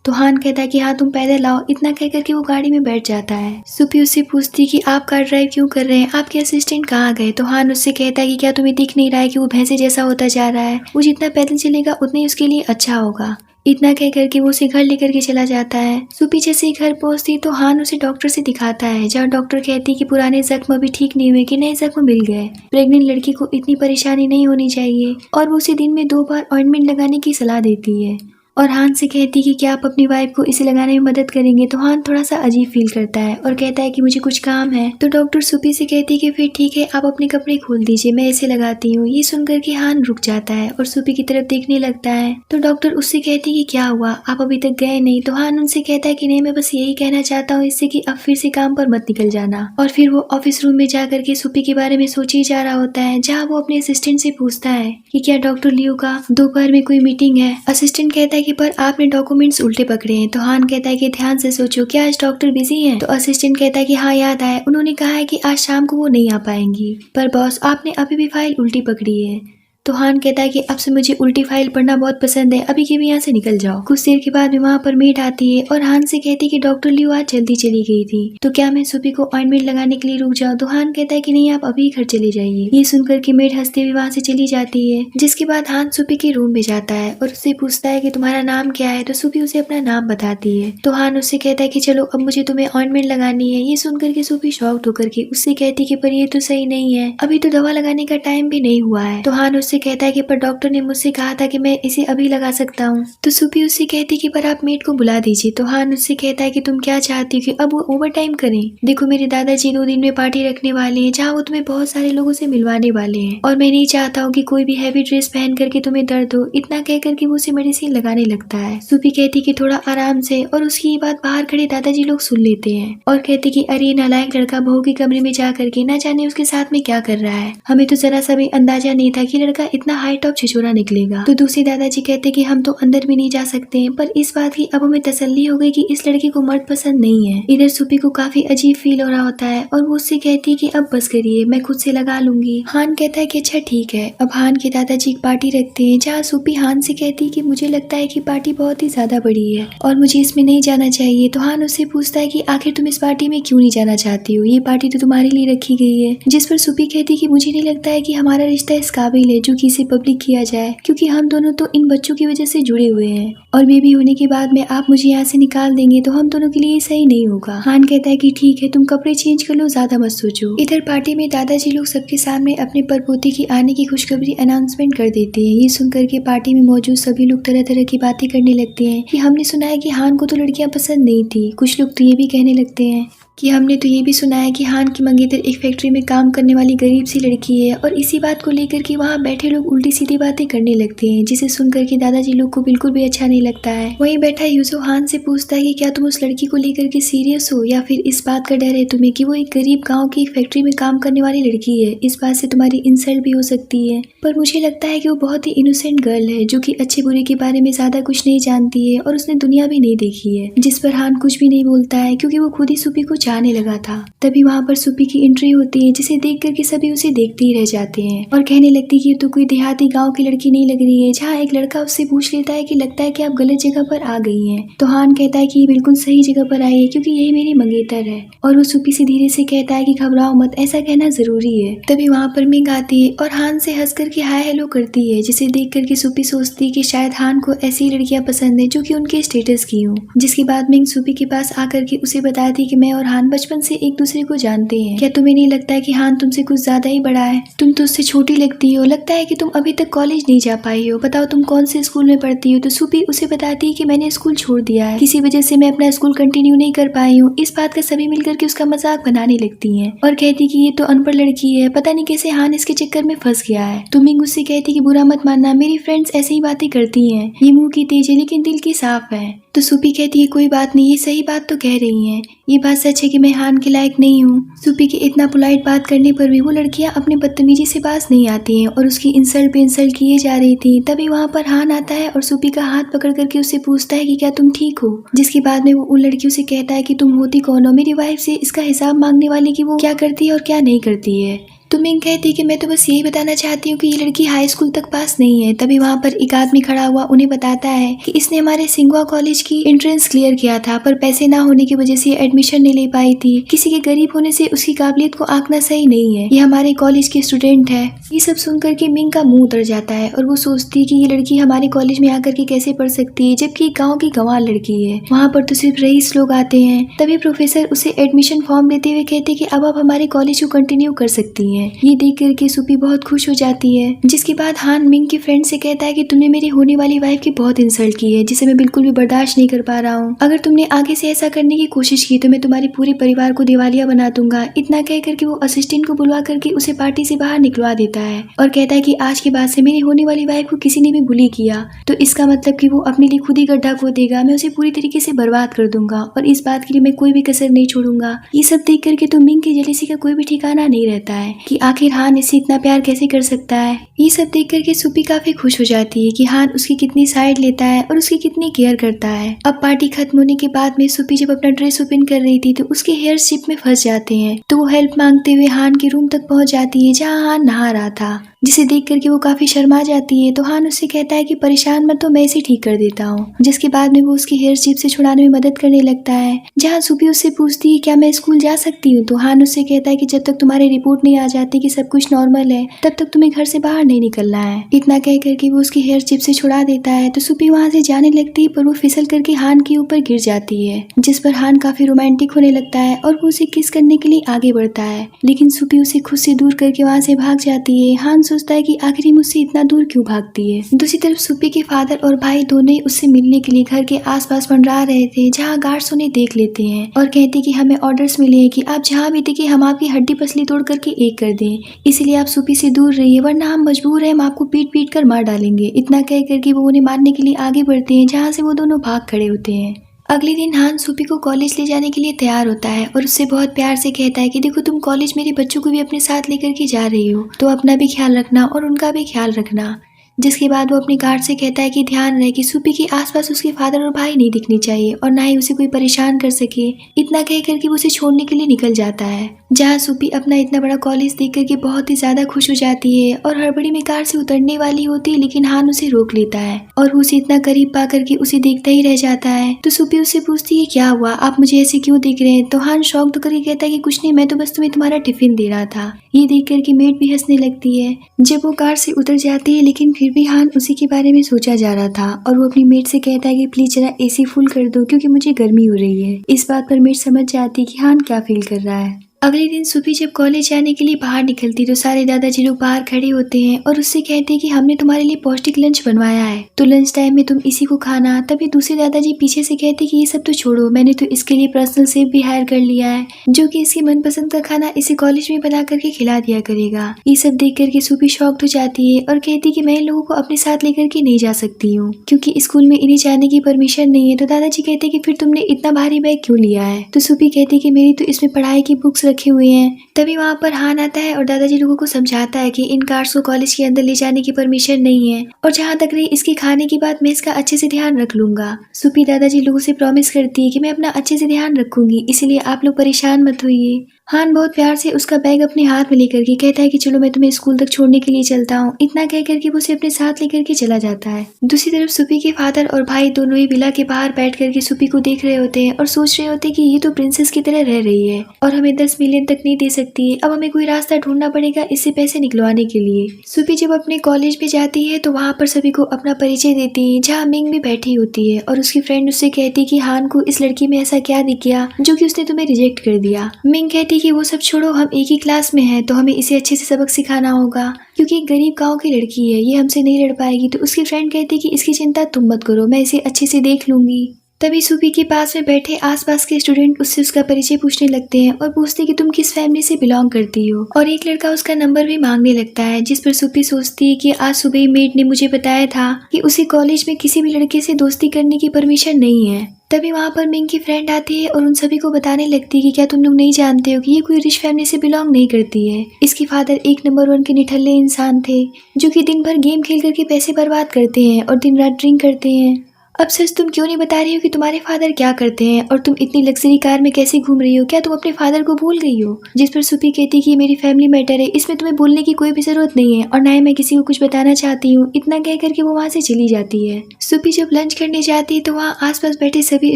तो हान कहता है कि हाँ तुम पैदल आओ। इतना कह करके वो गाड़ी में बैठ जाता है। सूपी उससे पूछती कि आप कार ड्राइव क्यों कर रहे हैं, आपके असिस्टेंट कहाँ गए। तो हान उससे कहता है कि क्या तुम्हें दिख नहीं रहा है कि वो भैंसे जैसा होता जा रहा है, वो जितना पैदल चलेगा उतना ही उसके लिए अच्छा होगा। इतना कह करके वो उसे घर लेकर के चला जाता है। सूपी जैसे ही घर पहुंचती तो हान उसे डॉक्टर से दिखाता है, जहाँ डॉक्टर कहती है कि पुराने जख्म अभी ठीक नहीं हुए, कि नए जख्म मिल गए। प्रेग्नेंट लड़की को इतनी परेशानी नहीं होनी चाहिए और वो उसे दिन में 2 बार ऑइंटमेंट लगाने की सलाह देती है और हान से कहती कि क्या आप अपनी वाइफ को इसे लगाने में मदद करेंगे। तो हान थोड़ा सा अजीब फील करता है और कहता है कि मुझे कुछ काम है। तो डॉक्टर सूपी से कहती है कि फिर ठीक है, आप अपने कपड़े खोल दीजिए, मैं इसे लगाती हूँ। ये सुनकर के हान रुक जाता है और सूपी की तरफ देखने लगता है। तो डॉक्टर उससे कहती है कि क्या हुआ, आप अभी तक गए नहीं। तो हान उनसे कहता है कि नहीं, मैं बस यही कहना चाहता हूँ इससे कि अब फिर से काम पर मत निकल जाना। और फिर वो ऑफिस रूम में जाकर के सूपी के बारे में सोच ही जा रहा होता है, जहाँ वो अपने असिस्टेंट से पूछता है कि क्या डॉक्टर लियो का दोपहर में कोई मीटिंग है। असिस्टेंट कहता है कि कि पर आपने डॉक्यूमेंट्स उल्टे पकड़े हैं। तो हान कहता है कि ध्यान से सोचो, क्या आज डॉक्टर बिजी हैं? तो असिस्टेंट कहता है कि हाँ याद आया, उन्होंने कहा है कि आज शाम को वो नहीं आ पाएंगी। पर बॉस आपने अभी भी फाइल उल्टी पकड़ी है। तो हान कहता है कि अब से मुझे उल्टी फाइल पढ़ना बहुत पसंद है, अभी के भी यहाँ से निकल जाओ। कुछ देर के बाद भी वहाँ पर मेड आती है और हान से कहती है कि डॉक्टर लियो आज जल्दी चली गई थी, तो क्या मैं सुपी को ऑइंटमेंट लगाने के लिए रुक जाऊँ? तो हान कहता है कि नहीं, आप अभी घर चले जाइए। ये सुनकर के मेड हंसते हुए वहाँ से चली जाती है। जिसके बाद हान सुपी के रूम में जाता है और उससे पूछता है कि तुम्हारा नाम क्या है? तो सुपी उसे अपना नाम बताती है। तो हान उससे कहता है कि चलो अब मुझे तुम्हें ऑइंटमेंट लगानी है। ये सुनकर के सुपी शॉक्ड होकर के उससे कहती कि पर ये तो सही नहीं है, अभी तो दवा लगाने का टाइम भी नहीं हुआ है। तो हान उससे कहता है कि पर डॉक्टर ने मुझसे कहा था कि मैं इसे अभी लगा सकता हूँ। तो सुपी उससे कहती कि पर आप मेड को बुला दीजिए। तो हान उससे कहता है कि तुम क्या चाहती हो कि अब वो ओवर टाइम करें? देखो मेरे दादाजी 2 दिन में पार्टी रखने वाले हैं जहाँ वो तुम्हें बहुत सारे लोगों से मिलवाने वाले हैं और मैं नहीं चाहता हूँ कि कोई भी हैवी ड्रेस पहन करके तुम्हें दर्द हो। इतना कह करके वो उसे मेडिसिन लगाने लगता है। सुपी कहती कि थोड़ा आराम से, और उसकी ये बात बाहर खड़े दादाजी लोग सुन लेते हैं और कहते कि अरे नालायक लड़का बहू के कमरे में जा करके ना जाने उसके साथ में क्या कर रहा है, हमें तो जरा सा भी अंदाजा नहीं था कि लड़का इतना हाई टॉप छिछोरा निकलेगा। तो दूसरे दादाजी कहते कि हम तो अंदर भी नहीं जा सकते हैं, पर इस बात की अब हमें तसल्ली हो गई कि इस लड़के को मर्द पसंद नहीं है। इधर सुपी को काफी अजीब फील हो रहा होता है और वो उससे कहती है कि अब बस करिए, मैं खुद से लगा लूंगी। हान कहता है कि अच्छा ठीक है। अब हान के दादाजी एक पार्टी रखते हैं जहाँ सुपी हान से कहती है कि मुझे लगता है कि पार्टी बहुत ही ज्यादा बड़ी है और मुझे इसमें नहीं जाना चाहिए। तो हान उससे पूछता है कि आखिर तुम इस पार्टी में क्यों नहीं जाना चाहती हो, ये पार्टी तो तुम्हारे लिए रखी गई है। जिस पर सुपी कहती है कि मुझे नहीं लगता है कि हमारा रिश्ता इस काबिल है जो कि इसे पब्लिक किया जाए, क्योंकि हम दोनों तो इन बच्चों की वजह से जुड़े हुए हैं और बेबी होने के बाद में आप मुझे यहाँ से निकाल देंगे तो हम दोनों के लिए सही नहीं होगा। हान कहता है कि ठीक है, तुम कपड़े चेंज कर लो, ज्यादा मत सोचो। इधर पार्टी में दादाजी लोग सबके सामने अपने परपोती की आने की खुशखबरी अनाउंसमेंट कर देते हैं। ये सुनकर के पार्टी में मौजूद सभी लोग तरह तरह की बातें करने लगते हैं कि हमने सुना है कि हान को तो लड़कियां पसंद नहीं थी। कुछ लोग तो ये भी कहने लगते हैं कि हमने तो ये भी सुना है कि हान की मंगेतर एक फैक्ट्री में काम करने वाली गरीब सी लड़की है, और इसी बात को लेकर के वहाँ बैठे लोग उल्टी सीधी बातें करने लगते हैं, जिसे सुनकर के दादाजी लोग को बिल्कुल भी अच्छा नहीं लगता है। वहीं बैठा यूसुफ हान से पूछता है कि क्या तुम उस लड़की को लेकर के सीरियस हो या फिर इस बात का डर है तुम्हें कि वो एक गरीब गाँव की एक फैक्ट्री में काम करने वाली लड़की है, इस बात से तुम्हारी इंसल्ट भी हो सकती है। पर मुझे लगता है कि वो बहुत ही इनोसेंट गर्ल है जो कि अच्छे बुरे के बारे में ज्यादा कुछ नहीं जानती है और उसने दुनिया भी नहीं देखी है। जिस पर हान कुछ भी नहीं बोलता है क्योंकि वो खुद ही सुपी को चाहने लगा था। तभी वहाँ पर सुपी की एंट्री होती है, जिसे देख करके सभी उसे देखते ही रह जाते हैं और कहने लगती है कि ये तो कोई देहाती गांव की लड़की नहीं लग रही है। जहाँ एक लड़का उससे पूछ लेता है कि लगता है कि आप गलत जगह पर आ गई हैं। तो हान कहता है कि ये बिल्कुल सही जगह पर आई है क्योंकि यही मेरी मंगेतर है। और वो सुपी से धीरे से कहता है कि घबराओ मत, ऐसा कहना जरूरी है। तभी वहाँ पर मिंग आती है और हान से हंस करके हाय हेलो करती है, जिसे देख करके सुपी सोचती है कि शायद हान को ऐसी लड़कियां पसंद है जो कि उनके स्टेटस की हो। जिसके बाद मिंग सुपी के पास आकर के उसे बताती है कि मैं और हान बचपन से एक दूसरे को जानते हैं। क्या तुम्हें नहीं लगता है कि हान तुमसे कुछ ज्यादा ही बड़ा है? तुम तो उससे छोटी लगती हो, लगता है कि तुम अभी तक कॉलेज नहीं जा पाई हो। बताओ तुम कौन से स्कूल में पढ़ती हो? तो सुपी उसे बताती है कि मैंने स्कूल छोड़ दिया है, किसी वजह से मैं अपना स्कूल कंटिन्यू नहीं कर पाई हूँ। इस बात का सभी मिलकर के उसका मजाक बनाने लगती है और कहती कि ये तो अनपढ़ लड़की है, पता नहीं कैसे हान इसके चक्कर में फंस गया है। तो मिंग उससे कहती कि बुरा मत मानना, मेरी फ्रेंड्स ऐसे ही बातें करती हैं, ये मुंह की तेज है लेकिन दिल की साफ है। तो सुपी कहती है कोई बात नहीं, ये सही बात तो कह रही हैं, ये बात सच है कि मैं हान के लायक नहीं हूँ। सुपी के इतना पोलाइट बात करने पर भी वो लड़कियां अपने बदतमीजी से पास नहीं आती हैं और उसकी इंसल्ट पे इंसल्ट किए जा रही थी। तभी वहाँ पर हान आता है और सुपी का हाथ पकड़ करके उससे पूछता है कि क्या तुम ठीक हो? जिसके बाद में वो उन लड़कियों से कहता है कि तुम होती कौन हो मेरी वाइफ से इसका हिसाब मांगने वाली, कि वो क्या करती है और क्या नहीं करती है। तो मिंग कहती कि मैं तो बस यही बताना चाहती हूँ कि ये लड़की हाई स्कूल तक पास नहीं है। तभी वहाँ पर एक आदमी खड़ा हुआ उन्हें बताता है कि इसने हमारे सिंघवा कॉलेज की एंट्रेंस क्लियर किया था, पर पैसे ना होने की वजह से एडमिशन नहीं ले पाई थी। किसी के गरीब होने से उसकी काबिलियत को आंकना सही नहीं है, ये हमारे कॉलेज की स्टूडेंट है। ये सब सुन करके मिंग का मुंह उतर जाता है और वो सोचती है कि ये लड़की हमारे कॉलेज में आकर के कैसे पढ़ सकती है, जबकि गाँव की गंवार लड़की है। वहाँ पर तो सिर्फ रईस लोग आते हैं। तभी प्रोफेसर उसे एडमिशन फॉर्म देते हुए कहते कि अब आप हमारे कॉलेज को कंटिन्यू कर सकती है। ये देख करके सुपी बहुत खुश हो जाती है। जिसके बाद हान मिंग की फ्रेंड से कहता है कि तुमने मेरी होने वाली वाइफ की बहुत इंसल्ट की है, जिसे मैं बिल्कुल भी बर्दाश्त नहीं कर पा रहा हूँ। अगर तुमने आगे से ऐसा करने की कोशिश की तो मैं तुम्हारे पूरे परिवार को दिवालिया बना दूंगा। इतना कह करके वो असिस्टेंट को बुलवा करके उसे पार्टी से बाहर निकलवा देता है और कहता है कि आज के बाद से मेरी होने वाली वाइफ को किसी ने भी बुली किया तो इसका मतलब कि वो अपने लिए खुद ही गड्ढा खोदेगा, मैं उसे पूरी तरीके से बर्बाद कर दूंगा और इस बात के लिए मैं कोई भी कसर नहीं छोड़ूंगा। ये सब देख करके तो मिंग की जेलसी का कोई भी ठिकाना नहीं रहता है कि आखिर हान इससे इतना प्यार कैसे कर सकता है। ये सब देख करके सुपी काफी खुश हो जाती है कि हान उसकी कितनी साइड लेता है और उसकी कितनी केयर करता है। अब पार्टी खत्म होने के बाद में सुपी जब अपना ड्रेस ओपन कर रही थी तो उसके हेयर शिप में फंस जाते हैं, तो वो हेल्प मांगते हुए हान के रूम तक पहुंच जाती है जहाँ हान नहा रहा था, जिसे देख करके वो काफी शर्मा जाती है। तो हान उससे कहता है कि परेशान मत, तो मैं इसे ठीक कर देता हूँ, जिसके बाद में वो उसकी हेयर शिप से छुड़ाने में मदद करने लगता है। जहाँ सुपी उससे पूछती है क्या मैं स्कूल जा सकती हूँ, तो हान उससे कहता है कि जब तक तुम्हारी रिपोर्ट नहीं आ जाती कि सब कुछ नॉर्मल है तब तक तुम्हें घर से बाहर नहीं निकलना है। इतना कह करके वो उसकी हेयर शिप से छुड़ा देता है। तो सुपी वहाँ से जाने लगती है पर वो फिसल करके हान के ऊपर गिर जाती है, जिस पर हान काफी रोमांटिक होने लगता है और वो उसे किस करने के लिए आगे बढ़ता है, लेकिन सुपी उसे खुद से दूर करके वहाँ से भाग जाती है। हान सोचता है कि आखिर ये मुझसे इतना दूर क्यों भागती है। दूसरी तरफ सुपी के फादर और भाई दोनों ही उससे मिलने के लिए घर के आसपास मंडरा रहे थे, जहाँ गार्ड्स उन्हें देख लेते हैं और कहते कि हमें ऑर्डर्स मिले हैं कि आप जहाँ भी दिखे हम आपकी हड्डी पसली तोड़ करके एक कर दें, इसलिए आप सुपी से दूर रहिए वरना हम मजबूर हैं, हम आपको पीट पीट कर मार डालेंगे। इतना कह करके वो उन्हें मारने के लिए आगे बढ़ते हैं, जहाँ से वो दोनों भाग खड़े होते हैं। अगले दिन हान सुपी को कॉलेज ले जाने के लिए तैयार होता है और उससे बहुत प्यार से कहता है कि देखो तुम कॉलेज मेरे बच्चों को भी अपने साथ लेकर के जा रही हो, तो अपना भी ख्याल रखना और उनका भी ख्याल रखना। जिसके बाद वो अपने गार्ड से कहता है कि ध्यान रहे कि सुपी के आसपास उसके फादर और भाई नहीं दिखने चाहिए और ना ही उसे कोई परेशान कर सके। इतना कह करके वो उसे छोड़ने के लिए निकल जाता है, जहाँ सुपी अपना इतना बड़ा कॉलेज देख करके बहुत ही ज्यादा खुश हो जाती है और हड़बड़ी में कार से उतरने वाली होती है, लेकिन हान उसे रोक लेता है और उसे इतना करीब पा करके उसे देखता ही रह जाता है। तो सुपी उससे पूछती है क्या हुआ, आप मुझे ऐसे क्यों देख रहे हैं। तो हान शौक तो करके कहता है कि कुछ नहीं, मैं तो बस तुम्हें तुम्हारा टिफिन दे रहा था। ये देख करके मेड भी हंसने लगती है। जब वो कार से उतर जाती है लेकिन फिर भी हान उसी के बारे में सोचा जा रहा था और वो अपनी मेड से कहता है कि प्लीज जरा एसी फुल कर दो क्योंकि मुझे गर्मी हो रही है। इस बात पर मेड समझ जाती है कि हान क्या फील कर रहा है। अगले दिन सुपी जब कॉलेज जाने के लिए बाहर निकलती तो सारे दादाजी लोग बाहर खड़े होते हैं और उससे कहते हैं कि हमने तुम्हारे लिए पौष्टिक लंच बनवाया है, तो लंच टाइम में तुम इसी को खाना। तभी दूसरे दादाजी पीछे से कहते हैं कि ये सब तो छोड़ो, मैंने तो इसके लिए पर्सनल शेफ भी हायर कर लिया है जो कि इसकी मनपसंद का खाना इसी कॉलेज में बना करके खिला दिया करेगा। ये सब देख करके सुपी शॉक्ड हो जाती है और कहती कि मैं इन लोगों को अपने साथ लेकर के नहीं जा सकती हूँ क्योंकि स्कूल में इन्हें जाने की परमिशन नहीं है। तो दादाजी कहते कि फिर तुमने इतना भारी बैग क्यों लिया है। तो सुपी कहती कि मेरी तो इसमें पढ़ाई की बुक्स रखे हुए हैं। तभी वहाँ पर हान आता है और दादाजी लोगों को समझाता है कि इन कार्ड्स को कॉलेज के अंदर ले जाने की परमिशन नहीं है और जहाँ तक रही इसके खाने की बात, मैं इसका अच्छे से ध्यान रख लूंगा। सुपी दादाजी लोगों से प्रॉमिस करती है कि मैं अपना अच्छे से ध्यान रखूंगी, इसलिए आप लोग परेशान मत होइए। हान बहुत प्यार से उसका बैग अपने हाथ में लेकर के कहता है कि चलो मैं तुम्हें स्कूल तक छोड़ने के लिए चलता हूँ। इतना कह करके वो उसे अपने साथ लेकर के चला जाता है। दूसरी तरफ सुपी के फादर और भाई दोनों ही विला के बाहर बैठ करके सुपी को देख रहे होते हैं और सोच रहे होते हैं कि ये तो प्रिंसेस की तरह रह रही है और हमें 10 मिलियन तक नहीं दे सकती है, अब हमें कोई रास्ता ढूंढना पड़ेगा इससे पैसे निकलवाने के लिए। सुपी जब अपने कॉलेज में जाती है तो वहाँ पर सभी को अपना परिचय देती है, जहाँ मिंग भी बैठी होती है और उसकी फ्रेंड उससे कहती कि हान को इस लड़की में ऐसा क्या दिख गया जो कि उसने तुम्हें रिजेक्ट कर दिया। मिंग कहती कि वो सब छोड़ो, हम एक ही क्लास में हैं तो हमें इसे अच्छे से सबक सिखाना होगा क्योंकि एक गरीब गांव की लड़की है, ये हमसे नहीं लड़ पाएगी। तो उसकी फ्रेंड कहती कि इसकी चिंता तुम मत करो, मैं इसे अच्छे से देख लूंगी। तभी सुपी के पास में बैठे आसपास के स्टूडेंट उससे उसका परिचय पूछने लगते हैं और पूछते कि तुम किस फैमिली से बिलोंग करती हो, और एक लड़का उसका नंबर भी मांगने लगता है। जिस पर सुपी सोचती है कि आज सुबह मेड ने मुझे बताया था कि उसे कॉलेज में किसी भी लड़के से दोस्ती करने की परमिशन नहीं है। तभी वहाँ पर मिंग की फ्रेंड आती है और उन सभी को बताने लगती है कि क्या तुम लोग नहीं जानते हो कि ये कोई रिच फैमिली से बिलोंग नहीं करती है। इसके फादर एक नंबर 1 के निठल्ले इंसान थे जो कि दिन भर गेम खेल करके पैसे बर्बाद करते हैं और दिन रात ड्रिंक करते हैं। अब सच तुम क्यों नहीं बता रही हो कि तुम्हारे फादर क्या करते हैं और तुम इतनी लग्जरी कार में कैसे घूम रही हो, क्या तुम अपने फादर को भूल गई हो। जिस पर सुपी कहती कि ये मेरी फैमिली मैटर है, इसमें तुम्हें बोलने की कोई भी जरूरत नहीं है और ना ही मैं किसी को कुछ बताना चाहती हूँ। इतना कह करके वो वहाँ से चली जाती है। सुपी जब लंच करने जाती है तो वहाँ आसपास बैठे सभी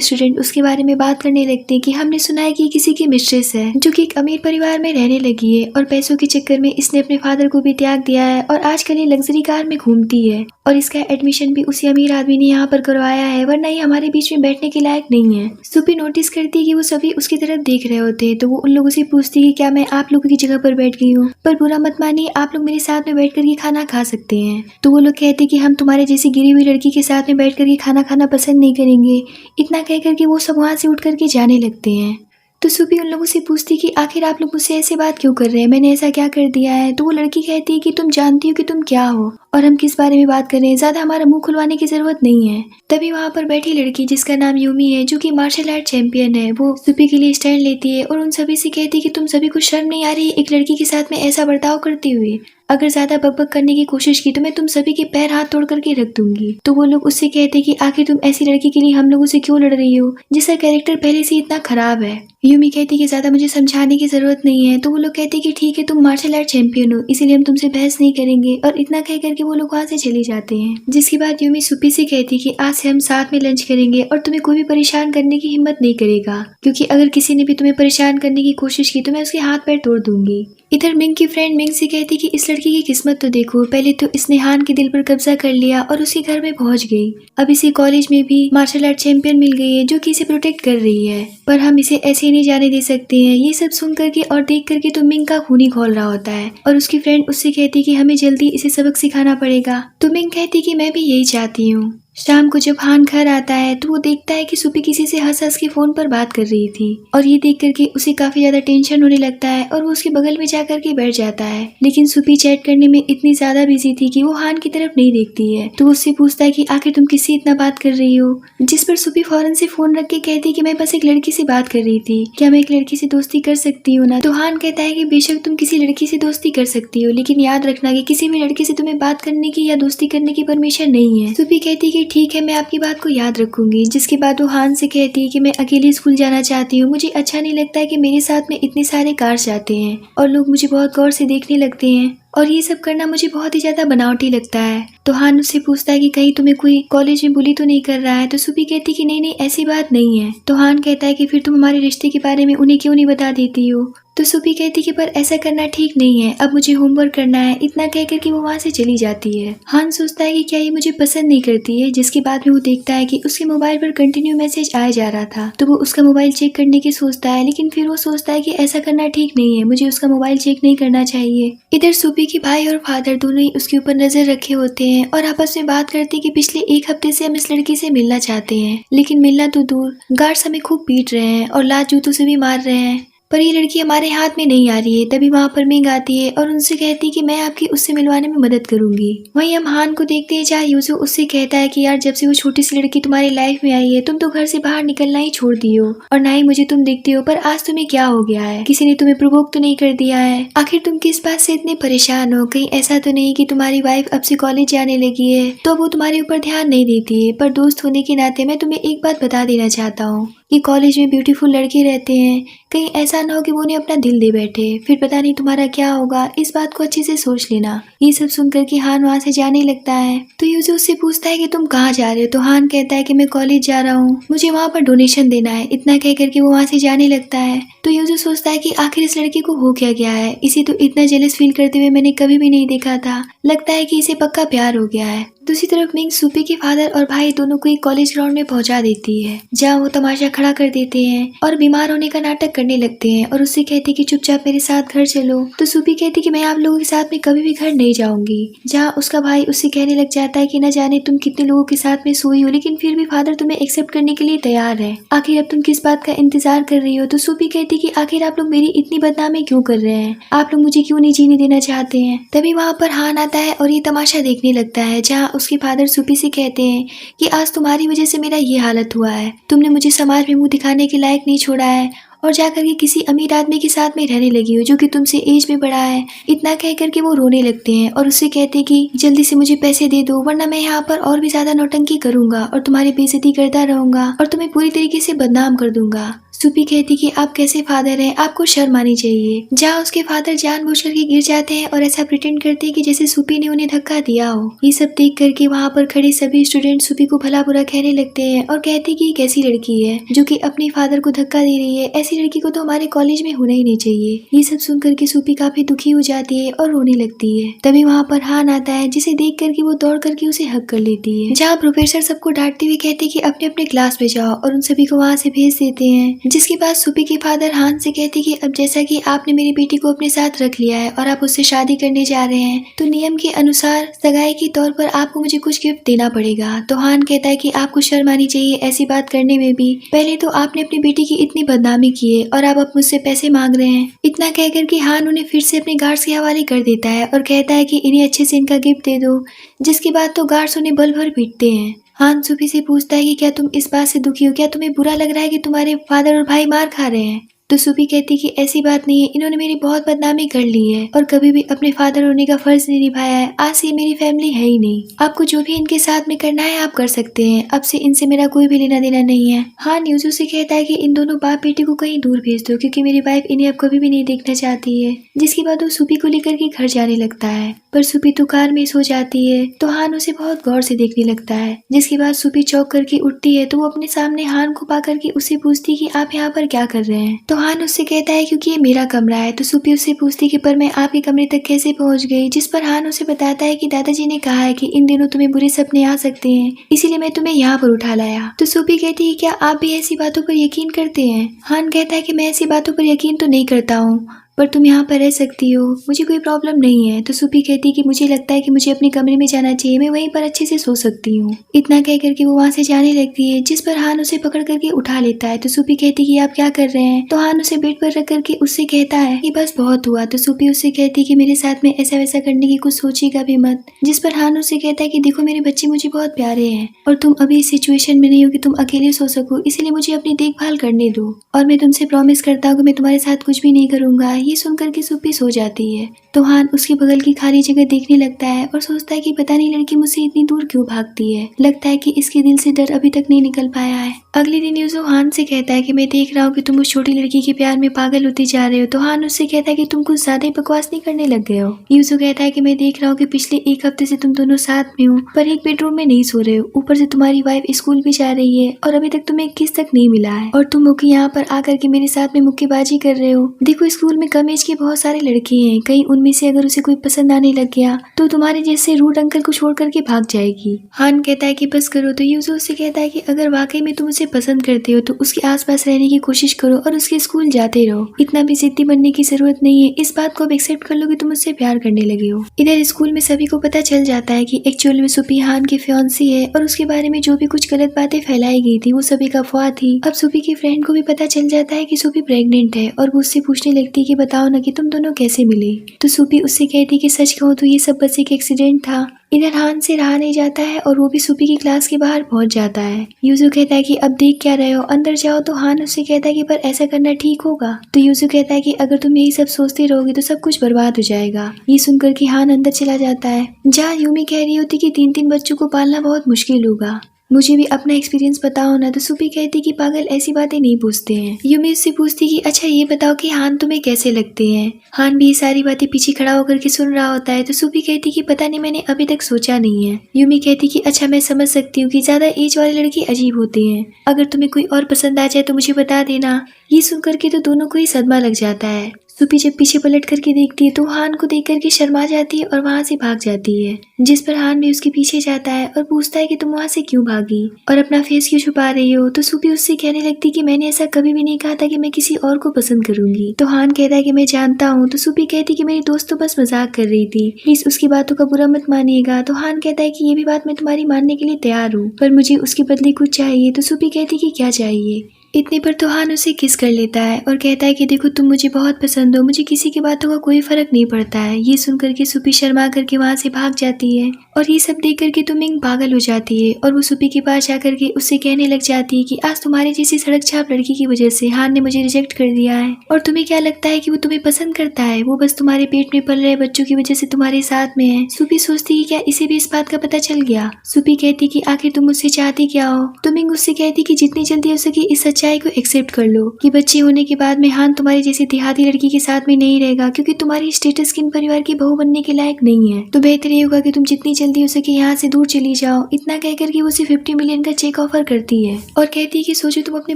स्टूडेंट उसके बारे में बात करने लगते हैं कि हमने सुना है कि किसी की मिस्ट्रेस है जो कि एक अमीर परिवार में रहने लगी है और पैसों के चक्कर में इसने अपने फादर को भी त्याग दिया है और आजकल ये लग्जरी कार में घूमती है और इसका एडमिशन भी उसी अमीर आदमी ने यहाँ पर करवाया है, वरना ये हमारे बीच में बैठने के लायक नहीं है। सुपी नोटिस करती है कि वो सभी उसकी तरफ देख रहे होते हैं तो वो उन लोगों से पूछती है कि क्या मैं आप लोगों की जगह पर बैठ गई हूँ, पर बुरा मत मानिए, आप लोग मेरे साथ में बैठ करके खाना खा सकते हैं। तो वो लोग कहते कि हम तुम्हारे जैसी गिरी हुई लड़की के साथ में बैठ करके खाना खाना पसंद नहीं करेंगे। इतना कह करके वो सब वहाँ से उठ करके जाने लगते हैं। तो सुपी उन लोगों से पूछती कि आखिर आप लोग मुझसे ऐसे बात क्यों कर रहे हैं, मैंने ऐसा क्या कर दिया है। तो वो लड़की कहती है कि तुम जानती हो कि तुम क्या हो और हम किस बारे में बात कर रहे हैं, ज्यादा हमारा मुंह खुलवाने की जरूरत नहीं है। तभी वहाँ पर बैठी लड़की जिसका नाम यूमी है, जो कि मार्शल आर्ट चैंपियन है, वो सुपी के लिए स्टैंड लेती है और उन सभी से कहती है कि तुम सभी को शर्म नहीं आ रही एक लड़की के साथ में ऐसा बर्ताव करती हुई। अगर ज्यादा बकबक करने की कोशिश की तो मैं तुम सभी के पैर हाथ तोड़ करके रख दूंगी। तो वो लोग उससे कहते कि आखिर तुम ऐसी लड़की के लिए हम लोगों से क्यों लड़ रही हो जिसका कैरेक्टर पहले से इतना खराब है। यूमी कहती कि ज्यादा मुझे समझाने की जरूरत नहीं है। तो वो लोग कहते कि ठीक है, तुम मार्शल आर्ट चैंपियन हो इसीलिए हम तुमसे बहस नहीं करेंगे, और इतना कह करके वो लोग वहाँ से चले जाते हैं। जिसके बाद यूमी सुपी से कहती कि आज से हम साथ में लंच करेंगे और तुम्हें कोई भी परेशान करने की हिम्मत नहीं करेगा, क्योंकि अगर किसी ने भी तुम्हें परेशान करने की कोशिश की तो मैं उसके हाथ पैर तोड़ दूंगी। इधर मिंग की फ्रेंड मिंग से कहती कि इस लड़की की किस्मत तो देखो, पहले तो इसने हान के दिल पर कब्जा कर लिया और उसके घर में पहुंच गई। अब इसे कॉलेज में भी मार्शल आर्ट चैंपियन मिल गई है जो कि इसे प्रोटेक्ट कर रही है, पर हम इसे ऐसे ही नहीं जाने दे सकते हैं। ये सब सुन करके और देख करके तो मिंग का खून ही खौल रहा होता है और उसकी फ्रेंड उससे कहती कि हमें जल्दी इसे सबक सिखाना पड़ेगा। तो मिंग कहती कि मैं भी यही चाहती हूँ। शाम को जब हान घर आता है तो वो देखता है कि सुपी किसी से हंस हंस के फोन पर बात कर रही थी, और ये देख करके उसे काफी ज्यादा टेंशन होने लगता है और वो उसके बगल में जा करके बैठ जाता है। लेकिन सुपी चैट करने में इतनी ज्यादा बिजी थी कि वो हान की तरफ नहीं देखती है। तो उससे पूछता है कि आखिर तुम किससे इतना बात कर रही हो, जिस पर सुपी फौरन से फोन रख के कहती कि मैं बस एक लड़की से बात कर रही थी, क्या मैं एक लड़की से दोस्ती कर सकती हूँ ना। तो हान कहता है कि बेशक तुम किसी लड़की से दोस्ती कर सकती हो, लेकिन याद रखना कि किसी भी लड़की से तुम्हें बात करने की या दोस्ती करने की परमिशन नहीं है। सुपी कहती कि ठीक है, मैं आपकी बात को याद रखूंगी। जिसके बाद वो हान से कहती है कि मैं अकेले स्कूल जाना चाहती हूँ, मुझे अच्छा नहीं लगता है कि मेरे साथ में इतने सारे कार्स जाते हैं और लोग मुझे बहुत गौर से देखने लगते हैं, और ये सब करना मुझे बहुत ही ज्यादा बनावटी लगता है। तो हान उससे पूछता है कि कहीं तुम्हें कोई कॉलेज में बुली तो नहीं कर रहा है। तो सुपी कहती कि नहीं नहीं, ऐसी बात नहीं है। तो हान कहता है कि फिर तुम हमारे रिश्ते के बारे में उन्हें क्यों नहीं बता देती हो। तो सुपी कहती कि पर ऐसा करना ठीक नहीं है, अब मुझे होमवर्क करना है। इतना कह करके वो वहाँ से चली जाती है। हान सोचता है कि क्या ये मुझे पसंद नहीं करती है। जिसके बाद में वो देखता है कि उसके मोबाइल पर कंटिन्यू मैसेज आया जा रहा था, तो वो उसका मोबाइल चेक करने की सोचता है, लेकिन फिर वो सोचता है कि ऐसा करना ठीक नहीं है, मुझे उसका मोबाइल चेक नहीं करना चाहिए। इधर सुपी के भाई और फादर दोनों ही उसके ऊपर नजर रखे होते हैं और आपस में बात करते हैं कि पिछले एक हफ्ते से हम इस लड़की से मिलना चाहते हैं, लेकिन मिलना तो दूर, गार्ड्स हमें खूब पीट रहे हैं और लात जूतों से भी मार रहे हैं, पर ये लड़की हमारे हाथ में नहीं आ रही है। तभी वहाँ पर मिंग आती है और उनसे कहती है कि मैं आपकी उससे मिलवाने में मदद करूंगी। वहीं हम हान को देखते हैं जहाँ यूजू उससे कहता है कि यार जब से वो छोटी सी लड़की तुम्हारी लाइफ में आई है, तुम तो घर से बाहर निकलना ही छोड़ दी हो और ना ही मुझे तुम देखते हो। पर आज तुम्हें क्या हो गया है, किसी ने तुम्हें प्रोवोक तो नहीं कर दिया है? आखिर तुम किस बात से इतने परेशान हो? कहीं ऐसा तो नहीं कि तुम्हारी वाइफ अब से कॉलेज जाने लगी है तो वो तुम्हारे ऊपर ध्यान नहीं देती है? पर दोस्त होने के नाते मैं तुम्हें एक बात बता देना चाहता हूँ कि कॉलेज में ब्यूटीफुल लड़के रहते हैं, कहीं ऐसा ना हो कि वो उन्हें अपना दिल दे बैठे, फिर पता नहीं तुम्हारा क्या होगा। इस बात को अच्छे से सोच लेना। ये सब सुनकर के हान वहाँ से जाने लगता है। तो यूजू उससे पूछता है कि तुम कहाँ जा रहे हो। तो हान कहता है कि मैं कॉलेज जा रहा हूँ, मुझे वहाँ पर डोनेशन देना है। इतना कह करके वो वहाँ से जाने लगता है। तो यूजू सोचता है कि आखिर इस लड़की को हो क्या गया है, इसे तो इतना जेलस फील करते हुए मैंने कभी भी नहीं देखा था। लगता है कि इसे पक्का प्यार हो गया है। दूसरी तरफ मिंग सुपी के फादर और भाई दोनों को एक कॉलेज ग्राउंड में पहुंचा देती है, जहां वो तमाशा खड़ा कर देते हैं और बीमार होने का नाटक करने लगते हैं और उससे कहती कि चुपचाप मेरे साथ घर चलो। तो सुपी कहती कि मैं आप लोगों के साथ में कभी भी घर नहीं जाऊंगी। जहां उसका भाई उससे कहने लग जाता है कि न जाने तुम कितने लोगों के साथ में सोई हो, लेकिन फिर भी फादर तुम्हें एक्सेप्ट करने के लिए तैयार है। आखिर अब तुम किस बात का इंतजार कर रही हो? तो सुपी कहती कि आखिर आप लोग मेरी इतनी बदनामी क्यों कर रहे हैं, आप लोग मुझे क्यों नहीं जीने देना चाहते हैं? तभी वहाँ पर हान आता है और ये तमाशा देखने लगता है, जहाँ उसके फादर सुपी से कहते हैं कि आज तुम्हारी वजह से मेरा ये हालत हुआ है, तुमने मुझे समाज में मुंह दिखाने के लायक नहीं छोड़ा है और जाकर के किसी अमीर आदमी के साथ में रहने लगी हो जो कि तुमसे एज में बड़ा है। इतना कह करके वो रोने लगते हैं और उससे कहते हैं कि जल्दी से मुझे पैसे दे दो, वरना मैं यहाँ पर और भी ज्यादा नौटंकी करूंगा और तुम्हारी बेइज्जती करता रहूंगा और तुम्हें पूरी तरीके से बदनाम कर दूंगा। सुपी कहती कि आप कैसे फादर हैं, आपको शर्म आनी चाहिए। जहाँ उसके फादर जानबूझकर के गिर जाते हैं और ऐसा प्रिटेंड करते हैं कि जैसे सुपी ने उन्हें धक्का दिया हो। ये सब देख करके वहाँ पर खड़े सभी स्टूडेंट सुपी को भला बुरा कहने लगते हैं और कहते कि ये कैसी लड़की है जो कि अपने फादर को धक्का दे रही है, ऐसी लड़की को तो हमारे कॉलेज में होना ही नहीं चाहिए। ये सब सुन करके सुपी काफी दुखी हो जाती है और रोने लगती है। तभी वहाँ पर हान आता है, जिसे देख करके वो दौड़ करके उसे हक कर लेती है। जहाँ प्रोफेसर सबको डांटते हुए कहते कि अपने अपने क्लास में जाओ और उन सभी को वहाँ से भेज देते हैं। जिसके बाद सुपी के फादर हान से कहते कि अब जैसा कि आपने मेरी बेटी को अपने साथ रख लिया है और आप उससे शादी करने जा रहे हैं, तो नियम के अनुसार सगाई के तौर पर आपको मुझे कुछ गिफ्ट देना पड़ेगा। तो हान कहता है कि आपको शर्म आनी चाहिए ऐसी बात करने में भी। पहले तो आपने अपनी बेटी की इतनी बदनामी की है और आप अब मुझसे पैसे मांग रहे हैं। इतना कहकर के हान उन्हें फिर से अपने गार्ड्स के हवाले कर देता है और कहता है कि इन्हें अच्छे से इनका गिफ्ट दे दो। जिसके बाद तो गार्ड्स उन्हें बल भर पीटते हैं। हान सुपी से पूछता है कि क्या तुम इस बात से दुखी हो, क्या तुम्हें बुरा लग रहा है कि तुम्हारे फादर और भाई मार खा रहे हैं? तो सुपी कहती कि ऐसी बात नहीं है, इन्होंने मेरी बहुत बदनामी कर ली है और कभी भी अपने फादर होने का फर्ज नहीं निभाया है। आज से मेरी फैमिली है ही नहीं। आपको जो भी इनके साथ में करना है आप कर सकते हैं, अब से इनसे मेरा कोई भी लेना देना नहीं है। हान यूजू से कहता है कि इन दोनों बाप बेटी को कहीं दूर भेज दो, क्योंकि मेरी वाइफ इन्हें अब कभी भी नहीं देखना चाहती है। जिसके बाद वो सुपी को लेकर के घर जाने लगता है, पर सुपी तो कार में सो जाती है। तो हान उसे बहुत गौर से देखने लगता है। जिसके बाद सुपी चौंक करके उठती है तो वो अपने सामने हान को पा करके उससे पूछती कि आप यहाँ पर क्या कर रहे हैं? तो हान उससे कहता है क्योंकि ये मेरा कमरा है। तो सुपी उससे पूछती कि पर मैं आपके कमरे तक कैसे पहुंच गई? जिस पर हान उसे बताता है कि दादाजी ने कहा है कि इन दिनों तुम्हें बुरे सपने आ सकते हैं, इसीलिए मैं तुम्हें यहाँ पर उठा लाया। तो सुपी कहती है क्या आप भी ऐसी बातों पर यकीन करते हैं? हान कहता है कि मैं ऐसी बातों पर यकीन तो नहीं करता हूँ, पर तुम यहाँ पर रह सकती हो, मुझे कोई प्रॉब्लम नहीं है। तो सुपी कहती है कि मुझे लगता है कि मुझे अपने कमरे में जाना चाहिए, मैं वहीं पर अच्छे से सो सकती हूँ। इतना कह करके वो वहाँ से जाने लगती है, जिस पर हान उसे पकड़ करके उठा लेता है। तो सुपी कहती है कि आप क्या कर रहे हैं? तो हान उसे बेड पर रख करके उससे कहता है कि बस बहुत हुआ। तो सुपी उससे कहती है कि मेरे साथ में ऐसा वैसा करने की कुछ सोचेगा भी मत। जिस पर हान उसे कहता है कि देखो मेरे बच्चे मुझे बहुत प्यारे हैं और तुम अभी इस सिचुएशन में नहीं हो कि तुम अकेले सो सको, इसलिए मुझे अपनी देखभाल करने दो और मैं तुमसे प्रॉमिस करता हूँ कि मैं तुम्हारे साथ कुछ भी नहीं करूंगा। ये सुनकर के सुपी सो जाती है। तो हान उसके बगल की खाली जगह देखने लगता है और सोचता है कि पता नहीं लड़की मुझसे इतनी दूर क्यों भागती है, लगता है कि इसके दिल से डर अभी तक नहीं निकल पाया है। अगले दिन यूजो हान से कहता है कि मैं देख रहा हूँ कि तुम उस छोटी लड़की के प्यार में पागल होती जा रहे हो। तो हान उससे कहता है कि तुम कुछ ज्यादा ही बकवास नहीं करने लग गए हो। यूजो कहता है कि मैं देख रहा हूँ कि पिछले एक हफ्ते से तुम दोनों साथ में हो, पर एक बेडरूम में नहीं सो रहे हो। ऊपर से तुम्हारी वाइफ स्कूल भी जा रही है और अभी तक तुम्हें एक किस तक नहीं मिला है, और तुम मुझे यहाँ पर आकर के मेरे साथ में मुक्केबाजी कर रहे हो। देखो स्कूल में कम एज के बहुत सारे लड़के हैं, कहीं उनमें से अगर उसे कोई पसंद आने लग गया तो तुम्हारे जैसे रूड अंकल को छोड़ करके भाग जाएगी। हान कहता है कि बस करो। तो यूजो उससे कहता है कि अगर वाकई में तुम उसे पसंद करते हो तो उसके आसपास रहने की कोशिश करो और उसके स्कूल जाते रहो, इतना भी जिद्दी बनने की जरूरत नहीं है। इस बात को अब एक्सेप्ट कर लो कि तुम उससे प्यार करने लगे हो। इधर स्कूल में सभी को पता चल जाता है कि एक्चुअल में सुपी हान की फियांसी है और उसके बारे में जो भी कुछ गलत बातें फैलाई गई थी वो सभी का अफवाह थी। अब सुपी की फ्रेंड को भी पता चल जाता है कि सुपी प्रेग्नेंट है और वो उससे पूछने लगती है कि बताओ ना कि तुम दोनों कैसे मिले। तो सुपी उससे कहती कि सच कहूँ तो ये सब बस एक एक्सीडेंट था। इधर हान से रहा नहीं जाता है और वो भी सुपी की क्लास के बाहर पहुंच जाता है। यूजू कहता है कि अब देख क्या रहे हो, अंदर जाओ। तो हान उससे कहता है कि पर ऐसा करना ठीक होगा? तो यूजू कहता है कि अगर तुम यही सब सोचते रहोगे तो सब कुछ बर्बाद हो जाएगा। ये सुनकर कि हान अंदर चला जाता है, जहाँ यूमी कह रही होती कि 3-3 बच्चों को पालना बहुत मुश्किल होगा, मुझे भी अपना एक्सपीरियंस बताओ ना। तो सुपी कहती कि पागल ऐसी बातें नहीं पूछते हैं। यूमी उससे पूछती कि अच्छा ये बताओ कि हान तुम्हें कैसे लगते हैं? हान भी ये सारी बातें पीछे खड़ा होकर के सुन रहा होता है। तो सुपी कहती कि पता नहीं, मैंने अभी तक सोचा नहीं है। यूमी कहती कि अच्छा मैं समझ सकती हूँ कि ज्यादा एज वाले लड़के अजीब होते हैं, अगर तुम्हें कोई और पसंद आ जाए तो मुझे बता देना। ये सुनकर के तो दोनों को ही सदमा लग जाता है। सुपी जब पीछे पलट करके देखती है तो हान को देख करके शर्मा जाती है और वहाँ से भाग जाती है। जिस पर हान भी उसके पीछे जाता है और पूछता है कि तुम वहाँ से क्यों भागी और अपना फेस क्यों छुपा रही हो। तो सुपी उससे कहने लगती कि मैंने ऐसा कभी भी नहीं कहा था कि मैं किसी और को पसंद करूंगी। तो हान कहता है कि मैं जानता हूँ। तो सुपी कहती कि मेरी दोस्त तो बस मजाक कर रही थी, प्लीज उसकी बातों का बुरा मत मानिएगा। तो हान कहता है कि ये भी बात मैं तुम्हारी मानने के लिए तैयार हूँ, पर मुझे उसके बदले कुछ चाहिए। तो सुपी कहती कि क्या चाहिए? इतने पर तो हान उसे किस कर लेता है और कहता है कि देखो तुम मुझे बहुत पसंद हो, मुझे किसी की बातों का कोई फर्क नहीं पड़ता है। ये सुनकर के सुपी शर्मा करके वहाँ से भाग जाती है और ये सब देख करके तो मिंग पागल हो जाती है और वो सुपी के पास जाकर के उससे कहने लग जाती है कि आज तुम्हारी जैसी सड़क छाप लड़की की वजह से हान ने मुझे रिजेक्ट कर दिया है, और तुम्हें क्या लगता है कि वो तुम्हें पसंद करता है? वो बस तुम्हारे पेट में पल रहे बच्चों की वजह से तुम्हारे साथ में है। सुपी सोचती है क्या इसे भी इस बात का पता चल गया? सुपी कहती कि आखिर तुम मुझसे चाहती क्या हो? तो मिंग उससे कहती कि जितनी जल्दी हो सके इस सच्चाई को एक्सेप्ट कर लो कि बच्चे होने के बाद में हान तुम्हारी जैसी देहाती लड़की के साथ में नहीं रहेगा, क्योंकि तुम्हारी स्टेटस किन परिवार की बहू बनने के लायक नहीं है। तो बेहतर ये होगा कि तुम जितनी जल्दी हो सके यहाँ से दूर चली जाओ। इतना कहकर के वो उसे 50 मिलियन का चेक ऑफर करती है और कहती है कि सोचो तुम अपने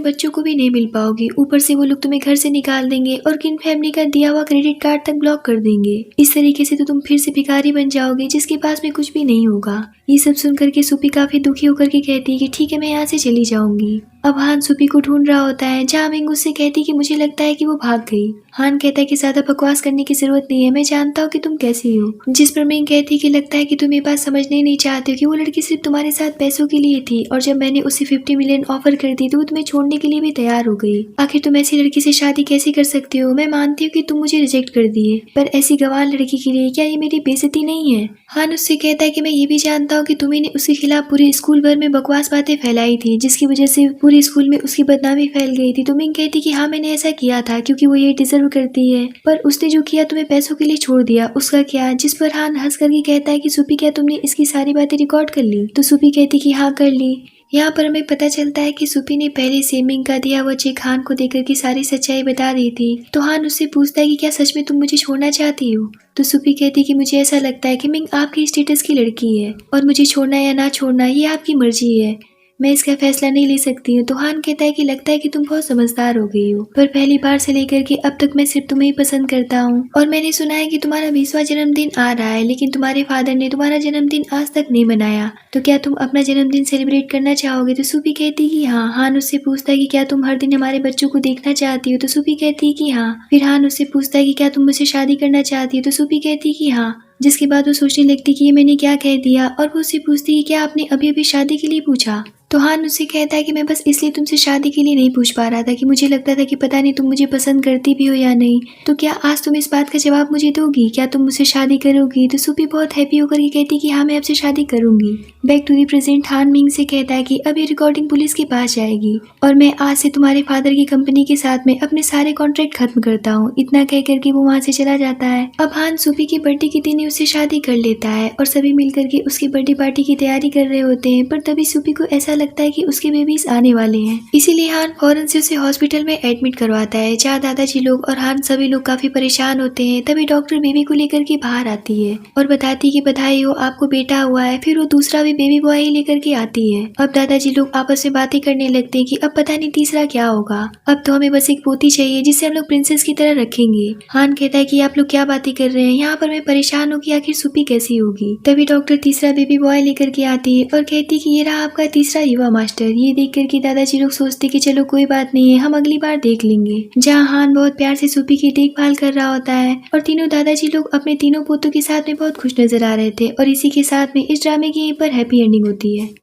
बच्चों को भी नहीं मिल पाओगे, ऊपर से वो लोग तुम्हें घर से निकाल देंगे और किन फैमिली का दिया हुआ क्रेडिट कार्ड तक ब्लॉक कर देंगे। इस तरीके से तो तुम फिर से भिखारी बन जाओगे जिसके पास में कुछ भी नहीं होगा। ये सब सुन करके सुपी काफी दुखी होकर के कहती है कि ठीक है, मैं यहाँ से चली जाऊंगी। अब हान सुपी को ढूंढ रहा होता है, जहाँ मिंग उससे कहती है कि मुझे लगता है कि वो भाग गई। हान कहता है कि ज्यादा बकवास करने की जरूरत नहीं है, मैं जानता हूँ कि तुम कैसी हो। जिस पर मिंग कहती है कि लगता है कि तुम ये बात समझने ही नहीं चाहते हो कि वो लड़की सिर्फ तुम्हारे साथ पैसों के लिए थी, और जब मैंने उसे 50 मिलियन ऑफर कर दी तो वो तुम्हें छोड़ने के लिए भी तैयार हो गई। आखिर तुम ऐसी लड़की से शादी कैसे कर सकते हो? मैं मानती हूँ कि तुम मुझे रिजेक्ट कर दिए, पर ऐसी गंवार लड़की के लिए क्या ये मेरी बेइज्जती नहीं है? हान उससे कहता है कि मैं ये भी जानता हूँ कि तुम्ही ने उसके खिलाफ पूरे स्कूल भर में बकवास बातें फैलाई थी, जिसकी वजह से पूरे स्कूल में उसकी बदनामी फैल गई थी। तो मिंग कहती कि हाँ, मैंने ऐसा किया था क्योंकि वो ये डिजर्व करती है, पर उसने जो किया तुम्हें पैसों के लिए छोड़ दिया, उसका क्या? जिस पर हान हंस करके कहता है कि सुपी, क्या तुमने इसकी सारी बातें रिकॉर्ड कर ली? तो सुपी कहती कि हाँ, कर ली। यहाँ पर हमें पता चलता है कि सुपी ने पहले से मिंग का दिया हुआ चेक हान को देकर के सारी सच्चाई बता दी थी। तो हान उससे पूछता है कि क्या सच में तुम मुझे छोड़ना चाहती हो? तो सुपी कहती कि मुझे ऐसा लगता है कि मिंग आपके स्टेटस की लड़की है और मुझे छोड़ना या ना छोड़ना ये आपकी मर्जी है, मैं इसका फैसला नहीं ले सकती हूँ। तो हान कहता है कि लगता है कि तुम बहुत समझदार हो गई हो, पर पहली बार से लेकर के अब तक मैं सिर्फ तुम्हें ही पसंद करता हूँ, और मैंने सुना है कि तुम्हारा 20वां जन्मदिन आ रहा है, लेकिन तुम्हारे फादर ने तुम्हारा जन्मदिन आज तक नहीं मनाया, तो क्या तुम अपना जन्मदिन सेलिब्रेट करना चाहोगे? तो सुपी कहती कि हाँ। हान उससे पूछता है कि क्या तुम हर दिन हमारे बच्चों को देखना चाहती हो? तो सुपी कहती कि हाँ। फिर हान उससे पूछता है कि क्या तुम मुझसे शादी करना चाहती हो? तो सुपी कहती कि हाँ। जिसके बाद वो सोचने लगती कि ये मैंने क्या कह दिया, और वो उससे पूछती कि क्या आपने अभी अभी शादी के लिए पूछा? तो हान उससे कहता है कि मैं बस इसलिए तुमसे शादी के लिए नहीं पूछ पा रहा था कि मुझे लगता था कि पता नहीं तुम मुझे पसंद करती भी हो या नहीं। तो क्या आज तुम इस बात का जवाब मुझे दोगी? क्या तुम मुझसे शादी करोगी? तो सुपी बहुत हैप्पी होकर के कहती कि हाँ, मैं आपसे शादी करूंगी। बैक टू दी प्रेजेंट, हान मिंग से कहता है कि अब ये रिकॉर्डिंग पुलिस के पास जाएगी और मैं आज से तुम्हारे फादर की कंपनी के साथ में अपने सारे कॉन्ट्रैक्ट खत्म करता हूँ। इतना कह करके वो वहाँ से चला जाता है। अब हान सुपी की बर्थडे के दिन ही उससे शादी कर लेता है और सभी मिलकर के उसकी बर्थडे पार्टी की तैयारी कर रहे होते हैं, पर तभी सुपी को ऐसा लगता है कि उसके बेबीज आने वाले हैं। इसीलिए हान फौरन से उसे हॉस्पिटल में एडमिट करवाता है, जहाँ दादाजी लोग और हान सभी लोग काफी परेशान होते हैं। तभी डॉक्टर बेबी को लेकर के बाहर आती है और बताती है कि बधाई हो, आपको बेटा हुआ है। फिर वो दूसरा भी बेबी बॉय ही लेकर के आती है। अब दादाजी लोग आपस में बातें करने लगते हैं कि अब पता नहीं तीसरा क्या होगा, अब तो हमें बस एक पोती चाहिए जिसे हम लोग प्रिंसेस की तरह रखेंगे। हान कहता है कि आप लोग क्या बातें कर रहे हैं, यहाँ पर मैं परेशान हूँ कि आखिर सुपी कैसी होगी। तभी डॉक्टर तीसरा बेबी बॉय लेकर के आती है और कहती कि ये रहा आपका तीसरा युवा मास्टर। ये देख करके दादाजी लोग सोचते कि चलो कोई बात नहीं है, हम अगली बार देख लेंगे। जहाँ हान बहुत प्यार से सुपी की देखभाल कर रहा होता है और तीनों दादाजी लोग अपने तीनों पोतों के साथ में बहुत खुश नजर आ रहे थे। और इसी के साथ में इस ड्रामे की यहीं पर हैप्पी एंडिंग होती है।